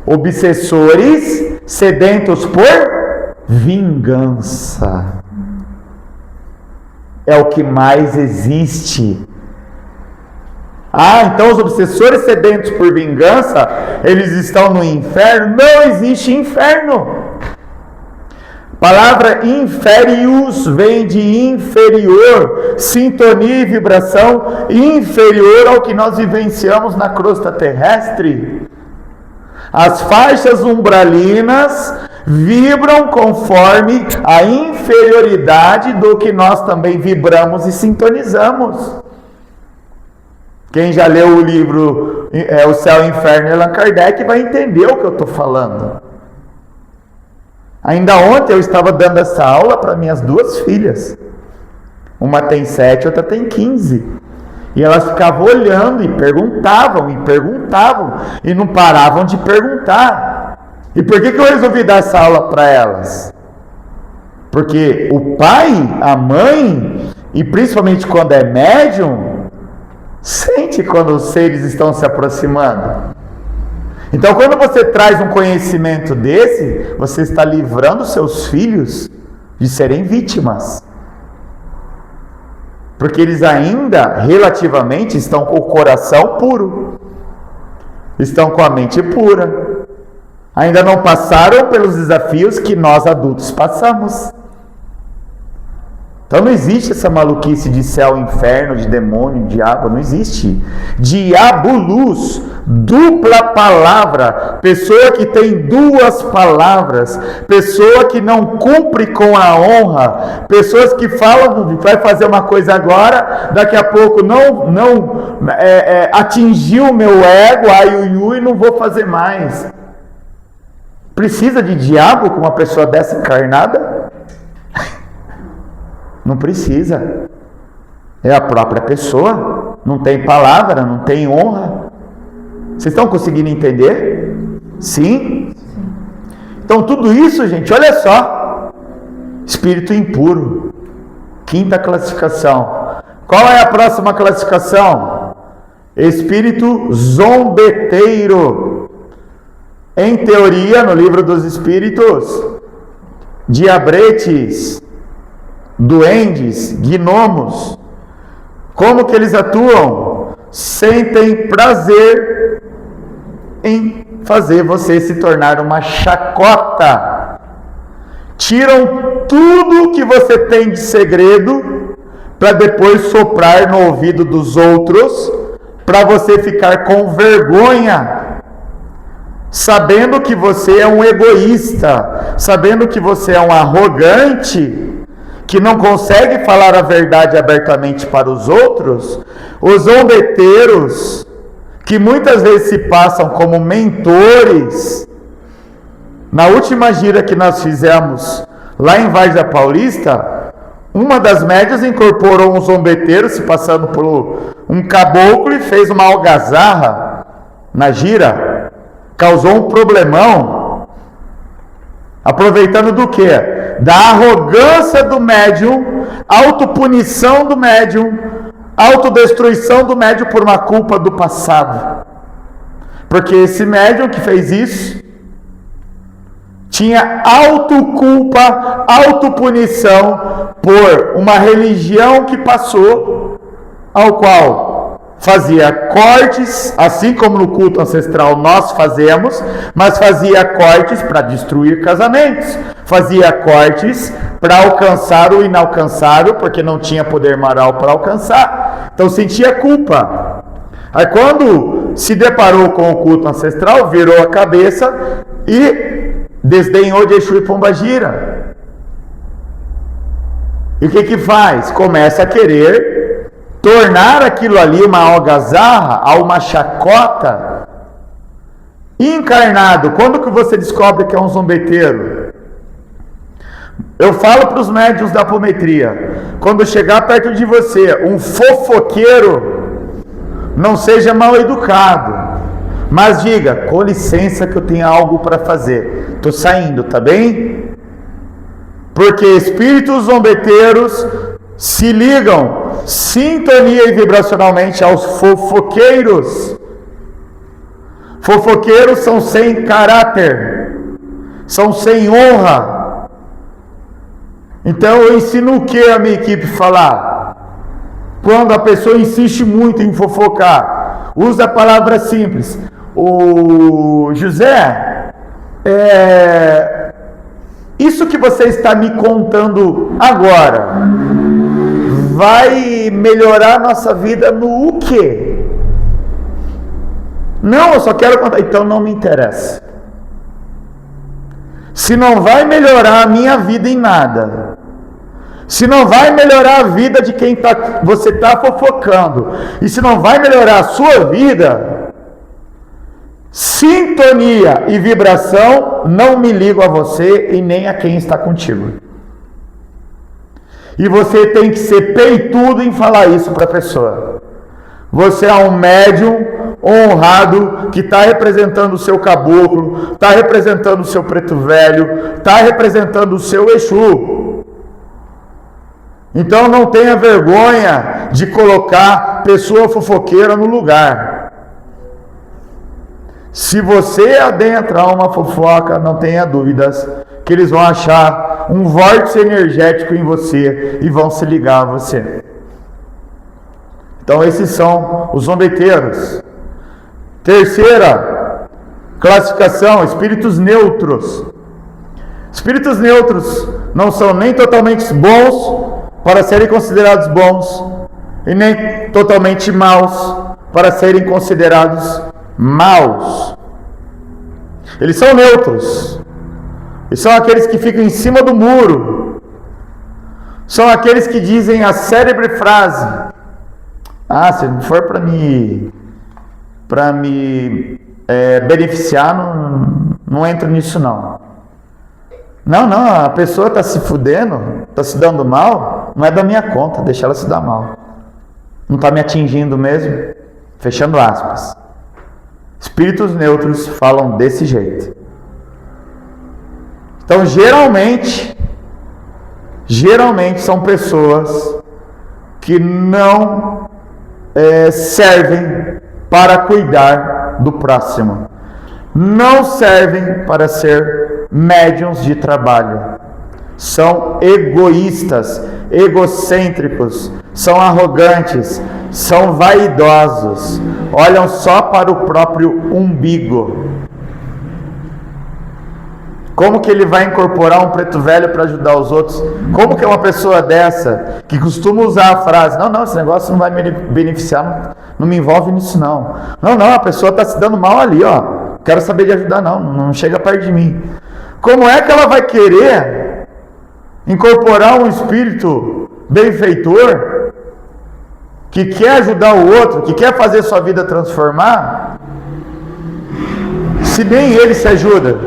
Obsessores sedentos por vingança. É o que mais existe. Então os obsessores sedentos por vingança, eles estão no inferno? Não existe inferno. A palavra inferius vem de inferior, sintonia e vibração inferior ao que nós vivenciamos na crosta terrestre. As faixas umbralinas vibram conforme a inferioridade do que nós também vibramos e sintonizamos. Quem já leu o livro O Céu e o Inferno, Allan Kardec, vai entender o que eu estou falando. Ainda ontem eu estava dando essa aula para minhas duas filhas. Uma tem 7, outra tem 15. E elas ficavam olhando e perguntavam, e não paravam de perguntar. E por que eu resolvi dar essa aula para elas? Porque o pai, a mãe, e principalmente quando é médium, sente quando os seres estão se aproximando. Então, quando você traz um conhecimento desse, você está livrando seus filhos de serem vítimas. Porque eles ainda, relativamente, estão com o coração puro. Estão com a mente pura. Ainda não passaram pelos desafios que nós adultos passamos. Então não existe essa maluquice de céu, inferno, de demônio, diabo, não existe. Diabolus, dupla palavra, pessoa que tem duas palavras, pessoa que não cumpre com a honra, pessoas que falam, vai fazer uma coisa agora, daqui a pouco não atingiu o meu ego, ai, não vou fazer mais. Precisa de diabo com uma pessoa dessa encarnada? Não precisa. É a própria pessoa. Não tem palavra, não tem honra. Vocês estão conseguindo entender? Sim? Então tudo isso, gente, olha só. Espírito impuro. Quinta classificação. Qual é a próxima classificação? Espírito zombeteiro. Em teoria, no livro dos Espíritos, diabretes, duendes, gnomos, como que eles atuam? Sentem prazer em fazer você se tornar uma chacota. Tiram tudo que você tem de segredo para depois soprar no ouvido dos outros, para você ficar com vergonha, sabendo que você é um egoísta, sabendo que você é um arrogante, que não consegue falar a verdade abertamente para os outros. Os zombeteiros, que muitas vezes se passam como mentores. Na última gira que nós fizemos lá em Várzea Paulista, uma das médias incorporou um zombeteiro se passando por um caboclo e fez uma algazarra na gira, causou um problemão, aproveitando do quê? Da arrogância do médium, autopunição do médium, autodestruição do médium por uma culpa do passado. Porque esse médium que fez isso tinha autoculpa, autopunição por uma religião que passou, ao qual fazia cortes, assim como no culto ancestral nós fazemos, mas fazia cortes para destruir casamentos, fazia cortes para alcançar o inalcançável, porque não tinha poder moral para alcançar, então sentia culpa. Aí quando se deparou com o culto ancestral, virou a cabeça e desdenhou de Exu e Pombagira. E o que faz? Começa a querer tornar aquilo ali uma algazarra, uma chacota. Encarnado, quando que você descobre que é um zombeteiro? Eu falo para os médiuns da apometria, quando chegar perto de você um fofoqueiro, não seja mal educado, mas diga, com licença que eu tenho algo para fazer, estou saindo, tá bem? Porque espíritos zombeteiros se ligam sintonia e vibracionalmente aos fofoqueiros. Fofoqueiros são sem caráter, são sem honra. Então eu ensino o que a minha equipe falar? Quando a pessoa insiste muito em fofocar, usa a palavra simples. O José, isso que você está me contando agora vai melhorar nossa vida no o quê? Não, eu só quero contar. Então não me interessa. Se não vai melhorar a minha vida em nada, se não vai melhorar a vida de quem você está fofocando, e se não vai melhorar a sua vida, sintonia e vibração não me ligam a você e nem a quem está contigo. E você tem que ser peitudo em falar isso para a pessoa. Você é um médium honrado que está representando o seu caboclo, está representando o seu preto velho, está representando o seu Exu. Então não tenha vergonha de colocar pessoa fofoqueira no lugar. Se você adentrar uma fofoca, não tenha dúvidas que eles vão achar um vórtice energético em você e vão se ligar a você. Então esses são os zombeteiros. Terceira classificação, espíritos neutros. Espíritos neutros não são nem totalmente bons para serem considerados bons e nem totalmente maus para serem considerados maus. Eles são neutros. E são aqueles que ficam em cima do muro. São aqueles que dizem a célebre frase: se não for para me beneficiar, não entro nisso não. Não, a pessoa está se fudendo, está se dando mal, não é da minha conta, deixa ela se dar mal. Não está me atingindo mesmo? Fechando aspas. Espíritos neutros falam desse jeito. Então, geralmente são pessoas que não servem para cuidar do próximo. Não servem para ser médiuns de trabalho. São egoístas, egocêntricos, são arrogantes, são vaidosos, olham só para o próprio umbigo. Como que ele vai incorporar um preto velho para ajudar os outros? Como que é uma pessoa dessa, que costuma usar a frase: não, esse negócio não vai me beneficiar, não me envolve nisso não. Não, a pessoa está se dando mal ali, quero saber de ajudar não chega perto de mim. Como é que ela vai querer incorporar um espírito benfeitor, que quer ajudar o outro, que quer fazer sua vida transformar, se nem ele se ajuda?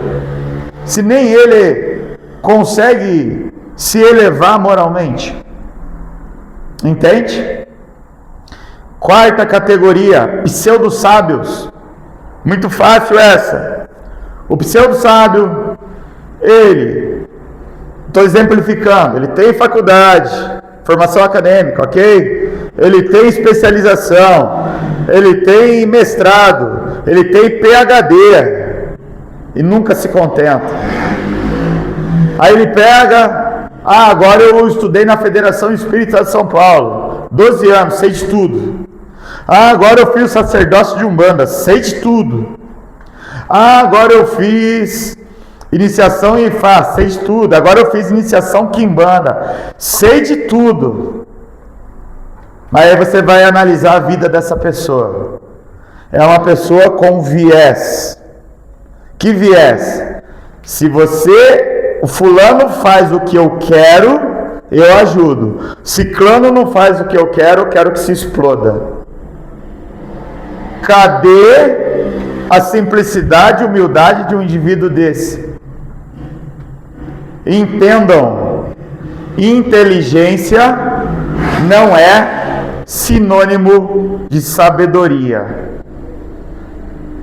Se nem ele consegue se elevar moralmente? Entende? Quarta categoria, pseudo-sábios. Muito fácil essa. O pseudo-sábio, estou exemplificando, ele tem faculdade, formação acadêmica, ok? Ele tem especialização, ele tem mestrado, ele tem PhD, e nunca se contenta. Aí ele pega: agora eu estudei na Federação Espírita de São Paulo, 12 anos, sei de tudo. Agora eu fiz o sacerdócio de Umbanda, sei de tudo. Agora eu fiz iniciação em Ifá, sei de tudo. Agora eu fiz iniciação Quimbanda, sei de tudo. Mas aí você vai analisar a vida dessa pessoa. É uma pessoa com viés. Que viés? Se o fulano faz o que eu quero, eu ajudo. Ciclano não faz o que eu quero que se exploda. Cadê a simplicidade e humildade de um indivíduo desse? Entendam, inteligência não é sinônimo de sabedoria.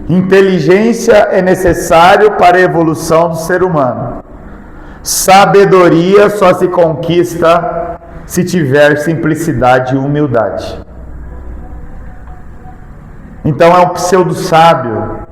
Inteligência é necessário para a evolução do ser humano. Sabedoria só se conquista se tiver simplicidade e humildade. Então é um pseudo-sábio.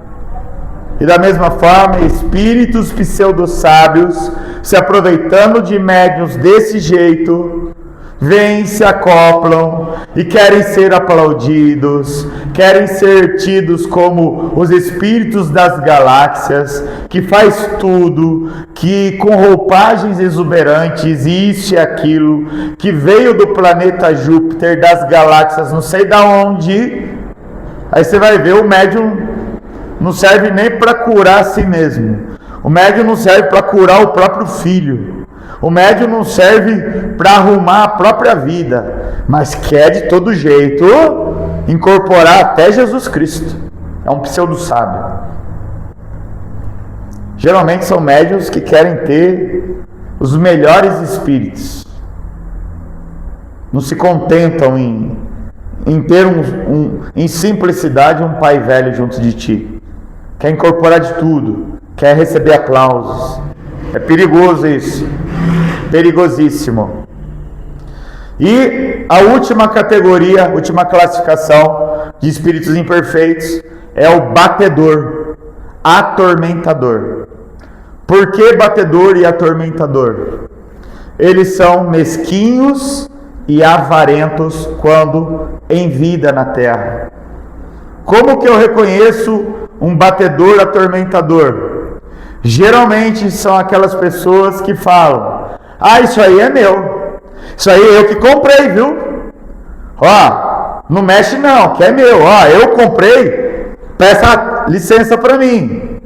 E da mesma forma, espíritos pseudo-sábios, se aproveitando de médiuns desse jeito, vêm, se acoplam e querem ser aplaudidos, querem ser tidos como os espíritos das galáxias, que faz tudo, que com roupagens exuberantes, isso e aquilo, que veio do planeta Júpiter, das galáxias, não sei da onde. Aí você vai ver, o médium não serve nem para curar a si mesmo. O médium não serve para curar o próprio filho. O médium não serve para arrumar a própria vida, mas quer de todo jeito incorporar até Jesus Cristo. É um pseudo-sábio. Geralmente são médiuns que querem ter os melhores espíritos. Não se contentam em ter em simplicidade um pai velho junto de ti. Quer incorporar de tudo, quer receber aplausos. É perigoso isso, perigosíssimo. E a última categoria, última classificação de espíritos imperfeitos é o batedor, atormentador. Por que batedor e atormentador? Eles são mesquinhos, e avarentos quando em vida na terra. Como que eu reconheço um batedor atormentador? Geralmente são aquelas pessoas que falam: ah, isso aí é meu, isso aí eu que comprei, viu? Ó, não mexe não, que é meu, ó, eu comprei, peça licença para mim.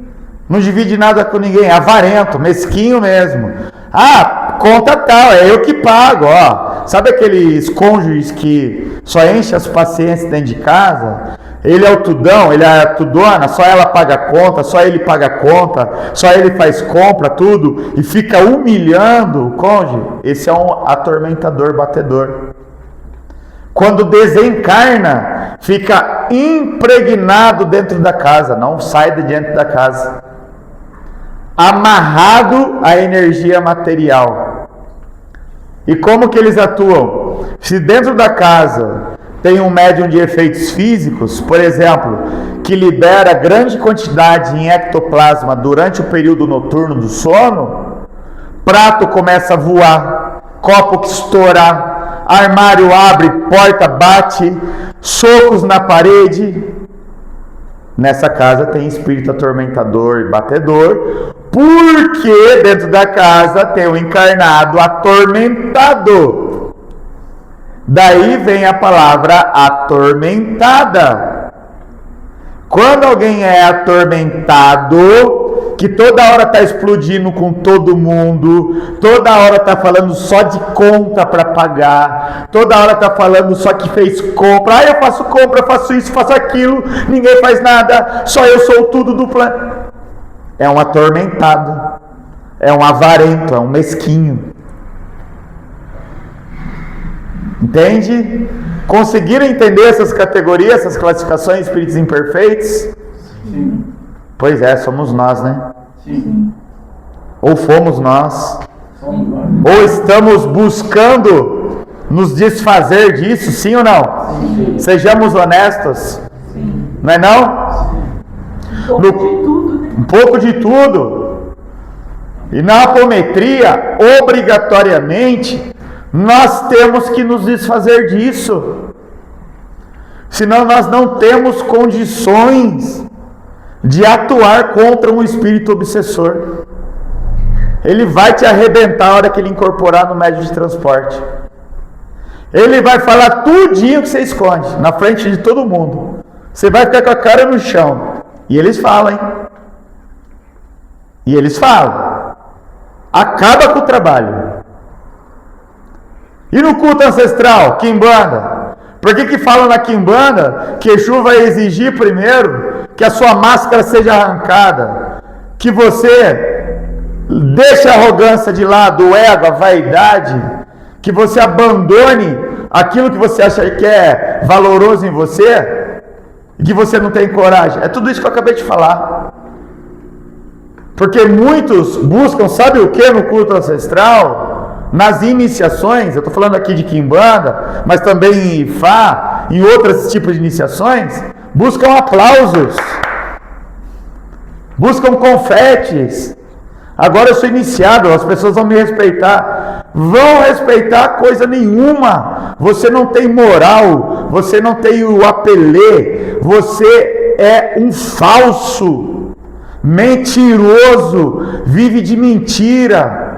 Não divide nada com ninguém, avarento, mesquinho mesmo. Ah, conta tal, é eu que pago, ó. Sabe aqueles cônjuges que só enchem as paciências dentro de casa? Ele é o tudão, ele é a tudona, só ela paga a conta, só ele paga a conta, só ele faz compra, tudo, e fica humilhando o cônjuge. Esse é um atormentador, batedor. Quando desencarna, fica impregnado dentro da casa, não sai de dentro da casa, amarrado à energia material. E como que eles atuam? Se dentro da casa tem um médium de efeitos físicos, por exemplo, que libera grande quantidade em ectoplasma durante o período noturno do sono, prato começa a voar, copo que estoura, armário abre, porta bate, socos na parede. Nessa casa tem espírito atormentador e batedor, porque dentro da casa tem um encarnado atormentado. Daí vem a palavra atormentada. Quando alguém é atormentado, que toda hora está explodindo com todo mundo, toda hora está falando só de conta para pagar, toda hora está falando só que fez compra, ah, eu faço compra, eu faço isso, faço aquilo, ninguém faz nada, só eu sou tudo do plano. É um atormentado, é um avarento, é um mesquinho. Entende? Conseguiram entender essas categorias, essas classificações de espíritos imperfeitos? Sim. Pois é, somos nós, né? Sim. Ou fomos nós. Somos nós. Ou estamos buscando nos desfazer disso, sim ou não? Sim. Sejamos honestos. Sim. Não é não? Um pouco de tudo, né? Um pouco de tudo. E na apometria, obrigatoriamente, nós temos que nos desfazer disso. Senão nós não temos condições de atuar contra um espírito obsessor. Ele vai te arrebentar a hora que ele incorporar no médio de transporte. Ele vai falar tudinho que você esconde na frente de todo mundo. Você vai ficar com a cara no chão. E eles falam, hein? E eles falam. Acaba com o trabalho. E no culto ancestral, quimbanda? Por que falam na quimbanda que Exu vai exigir primeiro que a sua máscara seja arrancada? Que você deixe a arrogância de lado, o ego, a vaidade, que você abandone aquilo que você acha que é valoroso em você e que você não tem coragem. É tudo isso que eu acabei de falar. Porque muitos buscam, sabe o que no culto ancestral? Nas iniciações, eu estou falando aqui de quimbanda, mas também em Ifá, em outros tipos de iniciações, buscam aplausos, buscam confetes. Agora eu sou iniciado, as pessoas vão me respeitar. Vão respeitar coisa nenhuma. Você não tem moral, você não tem o apelê, você é um falso, mentiroso, vive de mentira.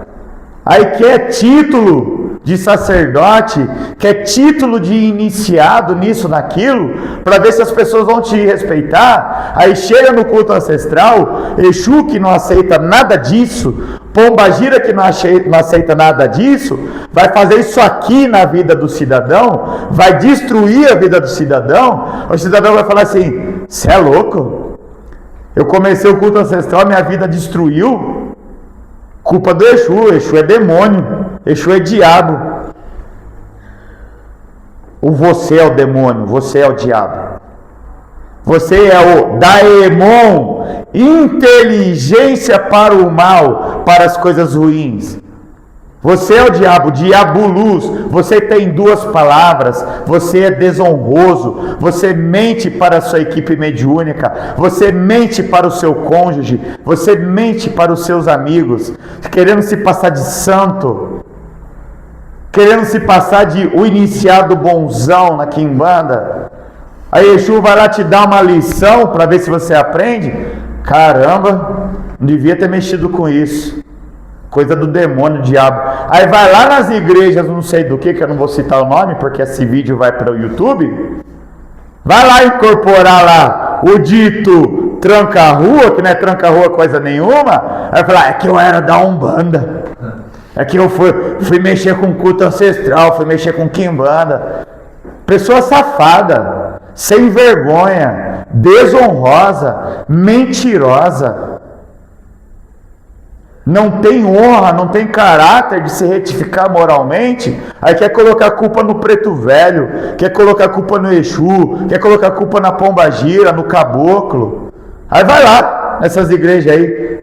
Aí quer título de sacerdote, quer título de iniciado nisso, naquilo, para ver se as pessoas vão te respeitar. Aí chega no culto ancestral, Exu que não aceita nada disso, Pombagira que não aceita nada disso, vai fazer isso aqui na vida do cidadão, vai destruir a vida do cidadão. O cidadão vai falar assim: você é louco? Eu comecei o culto ancestral, minha vida destruiu. Culpa do Exu, Exu é demônio, Exu é diabo. Ou você é o demônio, você é o diabo. Você é o Daemon, inteligência para o mal, para as coisas ruins. Você é o diabo, diabolus. Você tem duas palavras. Você é desonroso. Você mente para a sua equipe mediúnica. Você mente para o seu cônjuge. Você mente para os seus amigos, querendo se passar de santo. querendo se passar de o iniciado bonzão na quimbanda. Aí Exu vai lá te dar uma lição para ver se você aprende. Caramba, não devia ter mexido com isso. Coisa do demônio, diabo. Aí vai lá nas igrejas, não sei do que eu não vou citar o nome, porque esse vídeo vai para o YouTube. Vai lá incorporar lá o dito tranca-rua, que não é tranca-rua coisa nenhuma. Aí falar, é que eu era da Umbanda. É que eu fui mexer com culto ancestral, fui mexer com quimbanda. Pessoa safada, sem vergonha, desonrosa, mentirosa. Não tem honra, não tem caráter de se retificar moralmente. Aí quer colocar a culpa no preto velho, quer colocar a culpa no Exu, quer colocar a culpa na pombagira, no caboclo. Aí vai lá nessas igrejas aí,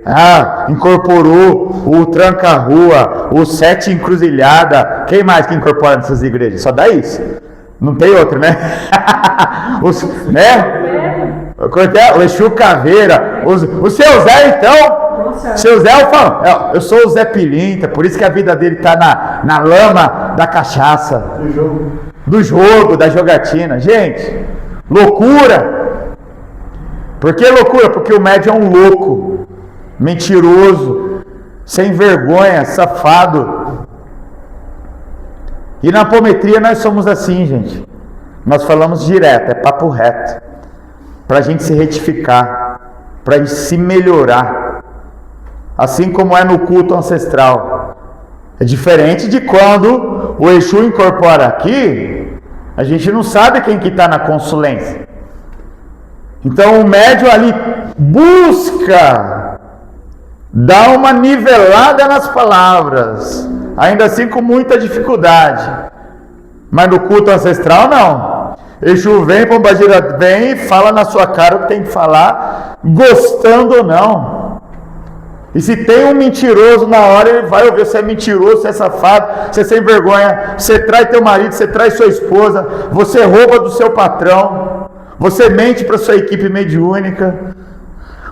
incorporou o tranca-rua, o sete encruzilhada. Quem mais que incorpora nessas igrejas? Só dá isso. Não tem outro, né? Né? O Exu Caveira, o seu Zé então. Seu Zé, eu sou o Zé Pilintra, por isso que a vida dele está na lama da cachaça, do jogo, da jogatina. Gente, loucura. Por que loucura? Porque o médium é um louco, mentiroso, sem vergonha, safado. E na apometria nós somos assim, gente. Nós falamos direto, é papo reto, para a gente se retificar, para a gente se melhorar. Assim como é no culto ancestral. É diferente de quando o Exu incorpora aqui, a gente não sabe quem que está na consulência. Então o médium ali busca dar uma nivelada nas palavras, ainda assim com muita dificuldade. Mas no culto ancestral não. Exu vem, pombagira vem e fala na sua cara o que tem que falar, gostando ou não. E se tem um mentiroso na hora, ele vai ouvir se é mentiroso, se é safado, se é sem vergonha, você trai teu marido, você trai sua esposa, você rouba do seu patrão, você mente para sua equipe mediúnica,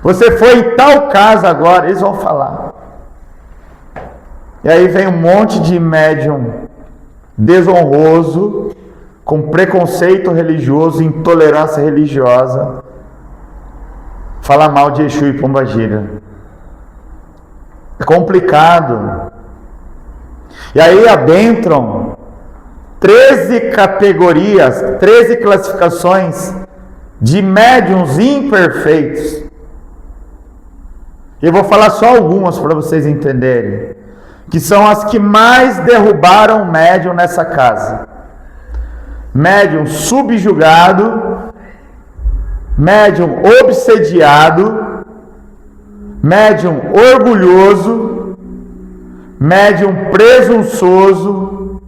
você foi em tal casa agora, eles vão falar. E aí vem um monte de médium desonroso, com preconceito religioso, intolerância religiosa, falar mal de Exu e pombagira. É complicado. E aí adentram 13 categorias, 13 classificações de médiuns imperfeitos. Eu vou falar só algumas para vocês entenderem, que são as que mais derrubaram o médium nessa casa. Médium subjugado, médium obsediado, médium orgulhoso, médium presunçoso.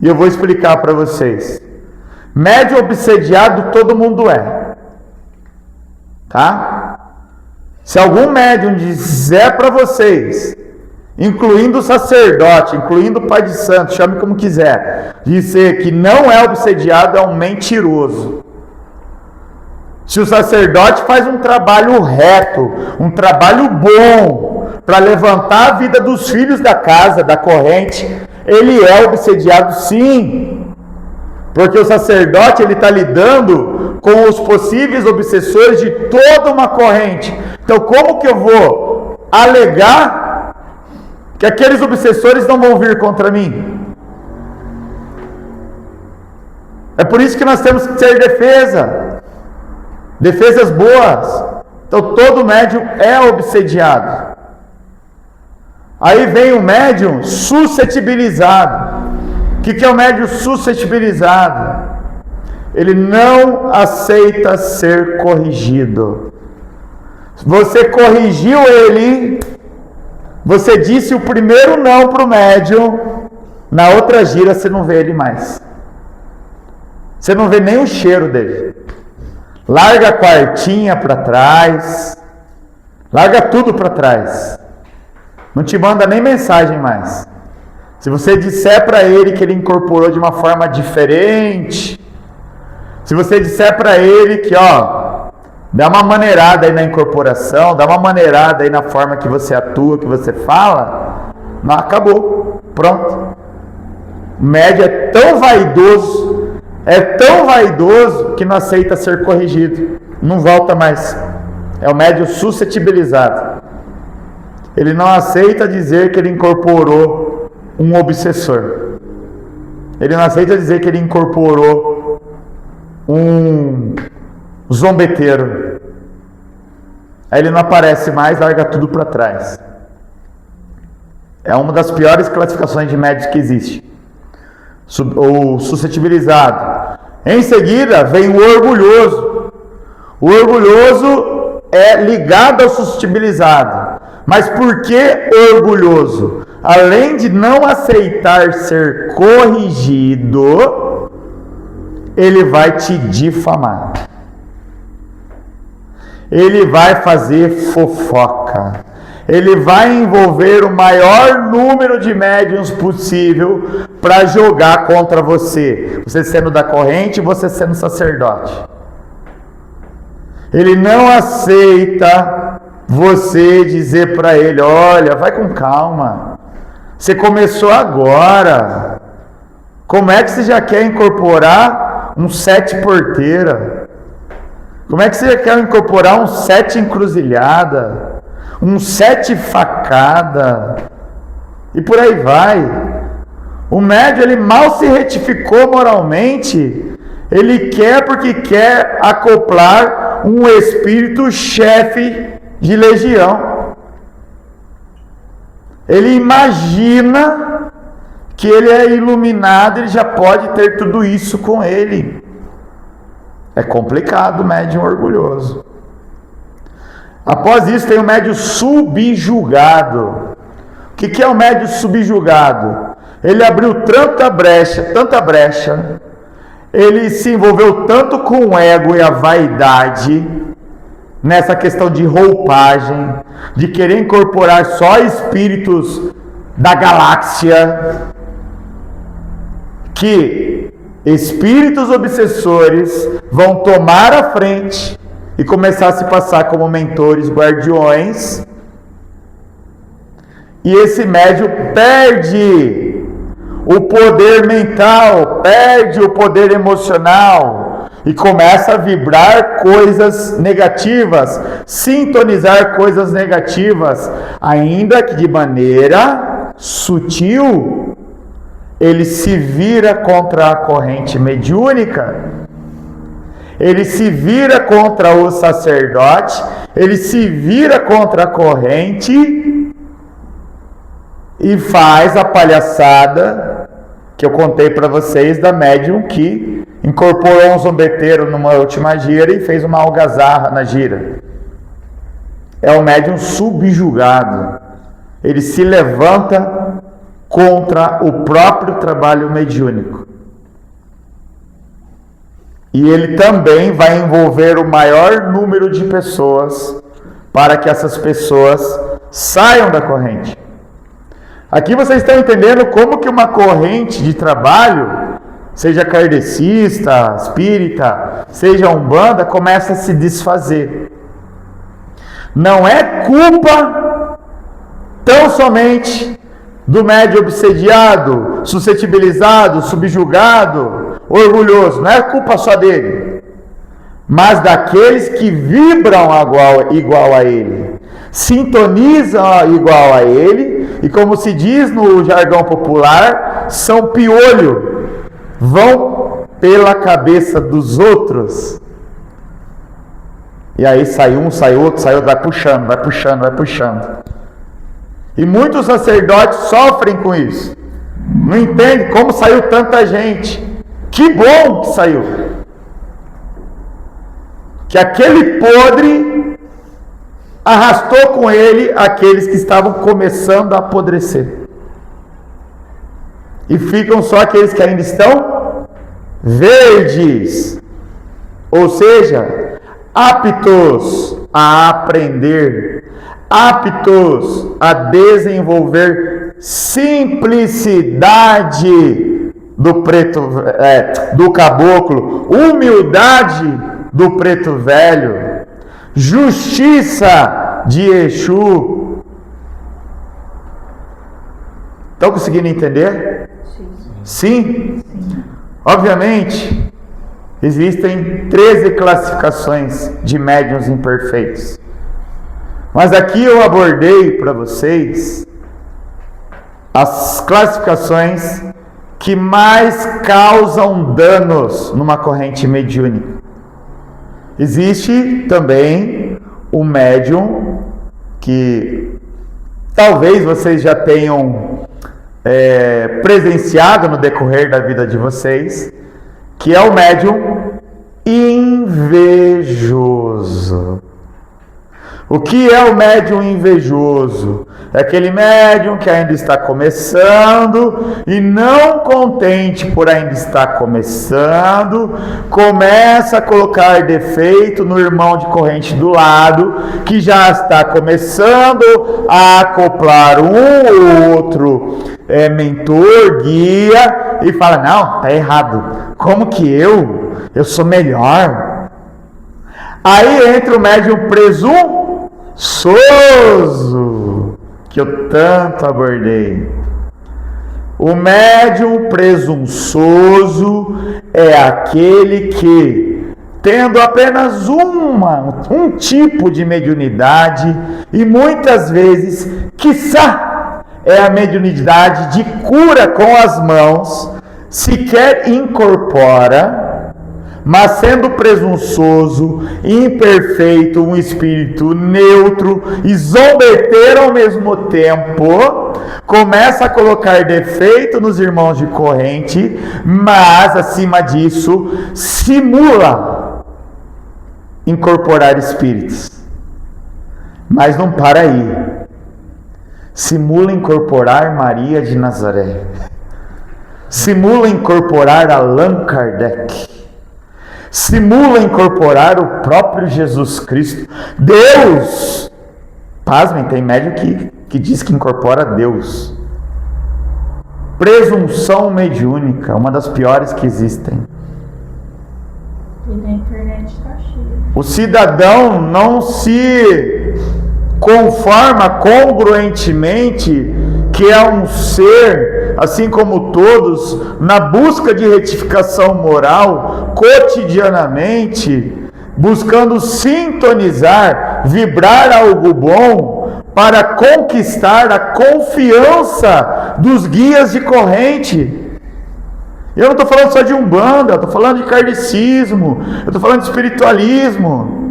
E eu vou explicar para vocês. Médium obsediado todo mundo é, tá? Se algum médium disser para vocês, incluindo o sacerdote, incluindo o pai de santo, chame como quiser, dizer que não é obsediado, é um mentiroso. Se o sacerdote faz um trabalho reto, um trabalho bom, para levantar a vida dos filhos da casa, da corrente, ele é obsediado sim. Porque o sacerdote ele está lidando com os possíveis obsessores de toda uma corrente. Então como que eu vou alegar que aqueles obsessores não vão vir contra mim? É por isso que nós temos que ter defesas boas. Então todo médium é obsediado. Aí vem o médium suscetibilizado. O que é o médium suscetibilizado? Ele não aceita ser corrigido. Você corrigiu ele, você disse o primeiro não para o médium, na outra gira você não vê ele mais. Você não vê nem o cheiro dele. Larga a quartinha para trás, larga tudo para trás. Não te manda nem mensagem mais. Se você disser para ele que ele incorporou de uma forma diferente, se você disser para ele que, dá uma maneirada aí na incorporação, dá uma maneirada aí na forma que você atua, que você fala, não, acabou, pronto. O médium é tão vaidoso, que não aceita ser corrigido. Não volta mais. É o médium suscetibilizado. Ele não aceita dizer que ele incorporou um obsessor. Ele não aceita dizer que ele incorporou um zombeteiro. Aí ele não aparece mais, larga tudo para trás. É uma das piores classificações de médios que existe. O suscetibilizado. Em seguida vem o orgulhoso. O orgulhoso é ligado ao suscetibilizado. Mas por que orgulhoso? Além de não aceitar ser corrigido, ele vai te difamar. Ele vai fazer fofoca. Ele vai envolver o maior número de médiuns possível para jogar contra você. Você sendo da corrente, você sendo sacerdote. Ele não aceita você dizer para ele: olha, vai com calma. Você começou agora. Como é que você já quer incorporar um 7 porteira? Como é que você já quer incorporar um 7 encruzilhada? Um 7 facada? E por aí vai. O médium, ele mal se retificou moralmente. Ele quer porque quer acoplar um espírito chefe de legião. Ele imagina que ele é iluminado, ele já pode ter tudo isso com ele. É complicado o médium orgulhoso. Após isso tem o médium subjugado. O que é o médium subjugado? Ele abriu tanta brecha, ele se envolveu tanto com o ego e a vaidade, nessa questão de roupagem, de querer incorporar só espíritos da galáxia, que espíritos obsessores vão tomar a frente e começar a se passar como mentores, guardiões, e esse médium perde o poder mental, perde o poder emocional e começa a vibrar coisas negativas, sintonizar coisas negativas, ainda que de maneira sutil. Ele se vira contra a corrente mediúnica, ele se vira contra o sacerdote, ele se vira contra a corrente e faz a palhaçada que eu contei para vocês da médium que incorporou um zombeteiro numa última gira e fez uma algazarra na gira. É o médium subjugado. Ele se levanta contra o próprio trabalho mediúnico. E ele também vai envolver o maior número de pessoas para que essas pessoas saiam da corrente. Aqui vocês estão entendendo como que uma corrente de trabalho, seja kardecista, espírita, seja umbanda, começa a se desfazer. Não é culpa tão somente do médium obsediado, suscetibilizado, subjugado, orgulhoso. Não é culpa só dele, mas daqueles que vibram igual a ele, sintonizam igual a ele, e como se diz no jargão popular, são piolho, vão pela cabeça dos outros. E aí sai um, sai outro, vai puxando. E muitos sacerdotes sofrem com isso. Não entendem como saiu tanta gente. Que bom que saiu. Que aquele podre arrastou com ele aqueles que estavam começando a apodrecer. E ficam só aqueles que ainda estão verdes. Ou seja, aptos a aprender, aptos a desenvolver simplicidade do caboclo, humildade do preto velho, justiça de Exu. Estão conseguindo entender? Sim? Sim. Obviamente, existem 13 classificações de médiuns imperfeitos. Mas aqui eu abordei para vocês as classificações que mais causam danos numa corrente mediúnica. Existe também o médium que talvez vocês já tenham presenciado no decorrer da vida de vocês, que é o médium invejoso. O que é o médium invejoso? É aquele médium que ainda está começando e, não contente por ainda estar começando, começa a colocar defeito no irmão de corrente do lado, que já está começando a acoplar um ou outro mentor, guia, e fala: não, tá errado. Como que eu sou melhor? Aí entra o médium presunçoso, que eu tanto abordei. O médium presunçoso é aquele que, tendo apenas um tipo de mediunidade, e muitas vezes, quiçá, é a mediunidade de cura com as mãos, sequer incorpora, mas sendo presunçoso, imperfeito, um espírito neutro e zombeteiro ao mesmo tempo, começa a colocar defeito nos irmãos de corrente, mas acima disso simula incorporar espíritos. Mas não para aí. Simula incorporar Maria de Nazaré. Simula incorporar Allan Kardec. Simula incorporar o próprio Jesus Cristo. Deus! Pasmem, tem médium que diz que incorpora Deus. Presunção mediúnica, uma das piores que existem. E na internet está cheio. O cidadão não se conforma congruentemente que é um ser, assim como todos, na busca de retificação moral, cotidianamente, buscando sintonizar, vibrar algo bom, para conquistar a confiança dos guias de corrente. Eu não estou falando só de Umbanda, eu estou falando de kardecismo, eu estou falando de espiritualismo.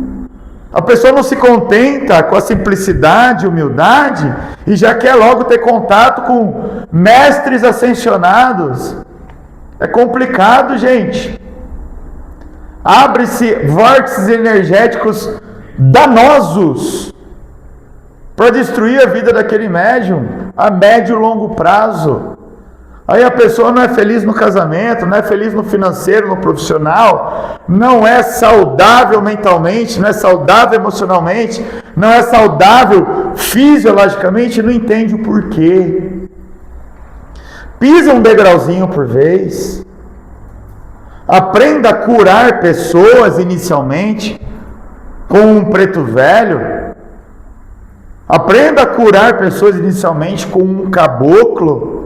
A pessoa não se contenta com a simplicidade e humildade e já quer logo ter contato com mestres ascensionados. É complicado, gente. Abre-se vórtices energéticos danosos para destruir a vida daquele médium a médio e longo prazo. Aí a pessoa não é feliz no casamento, não é feliz no financeiro, no profissional, não é saudável mentalmente, não é saudável emocionalmente, não é saudável fisiologicamente, não entende o porquê. Pisa um degrauzinho por vez. Aprenda a curar pessoas inicialmente com um preto velho. Aprenda a curar pessoas inicialmente com um caboclo.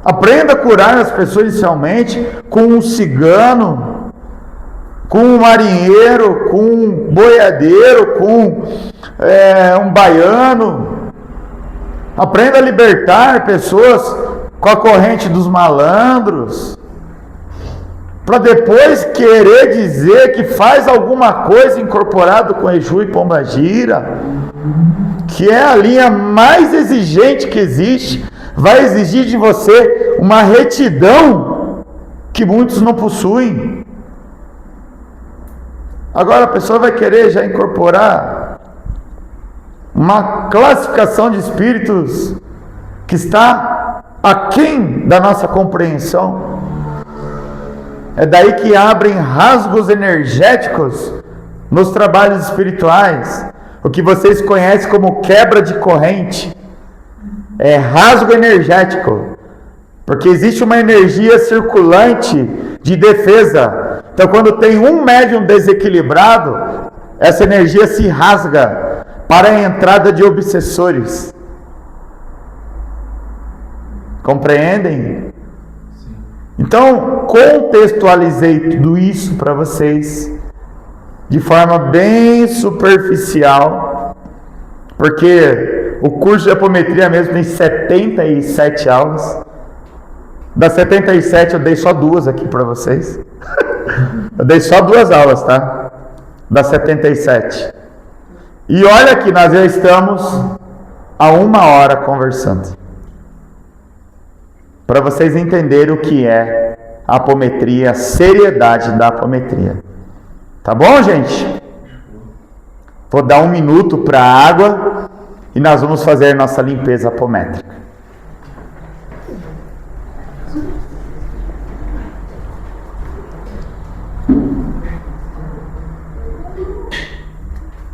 Aprenda a curar as pessoas inicialmente com um cigano, com um marinheiro, com um boiadeiro, com um baiano. Aprenda a libertar pessoas com a corrente dos malandros, para depois querer dizer que faz alguma coisa incorporado com Exu e Pombagira, que é a linha mais exigente que existe. Vai exigir de você uma retidão que muitos não possuem. Agora a pessoa vai querer já incorporar uma classificação de espíritos que está aquém da nossa compreensão. É daí que abrem rasgos energéticos nos trabalhos espirituais, o que vocês conhecem como quebra de corrente. É rasgo energético, porque existe uma energia circulante de defesa. Então, quando tem um médium desequilibrado, essa energia se rasga para a entrada de obsessores. Compreendem? Sim. Então, contextualizei tudo isso para vocês de forma bem superficial, porque o curso de apometria mesmo tem 77 aulas. Das 77 eu dei só 2 aqui para vocês. Eu dei só 2 aulas, tá? Das 77. E olha que nós já estamos há 1 hora conversando. Para vocês entenderem o que é a apometria, a seriedade da apometria. Tá bom, gente? Vou dar 1 minuto para a água e nós vamos fazer nossa limpeza apométrica.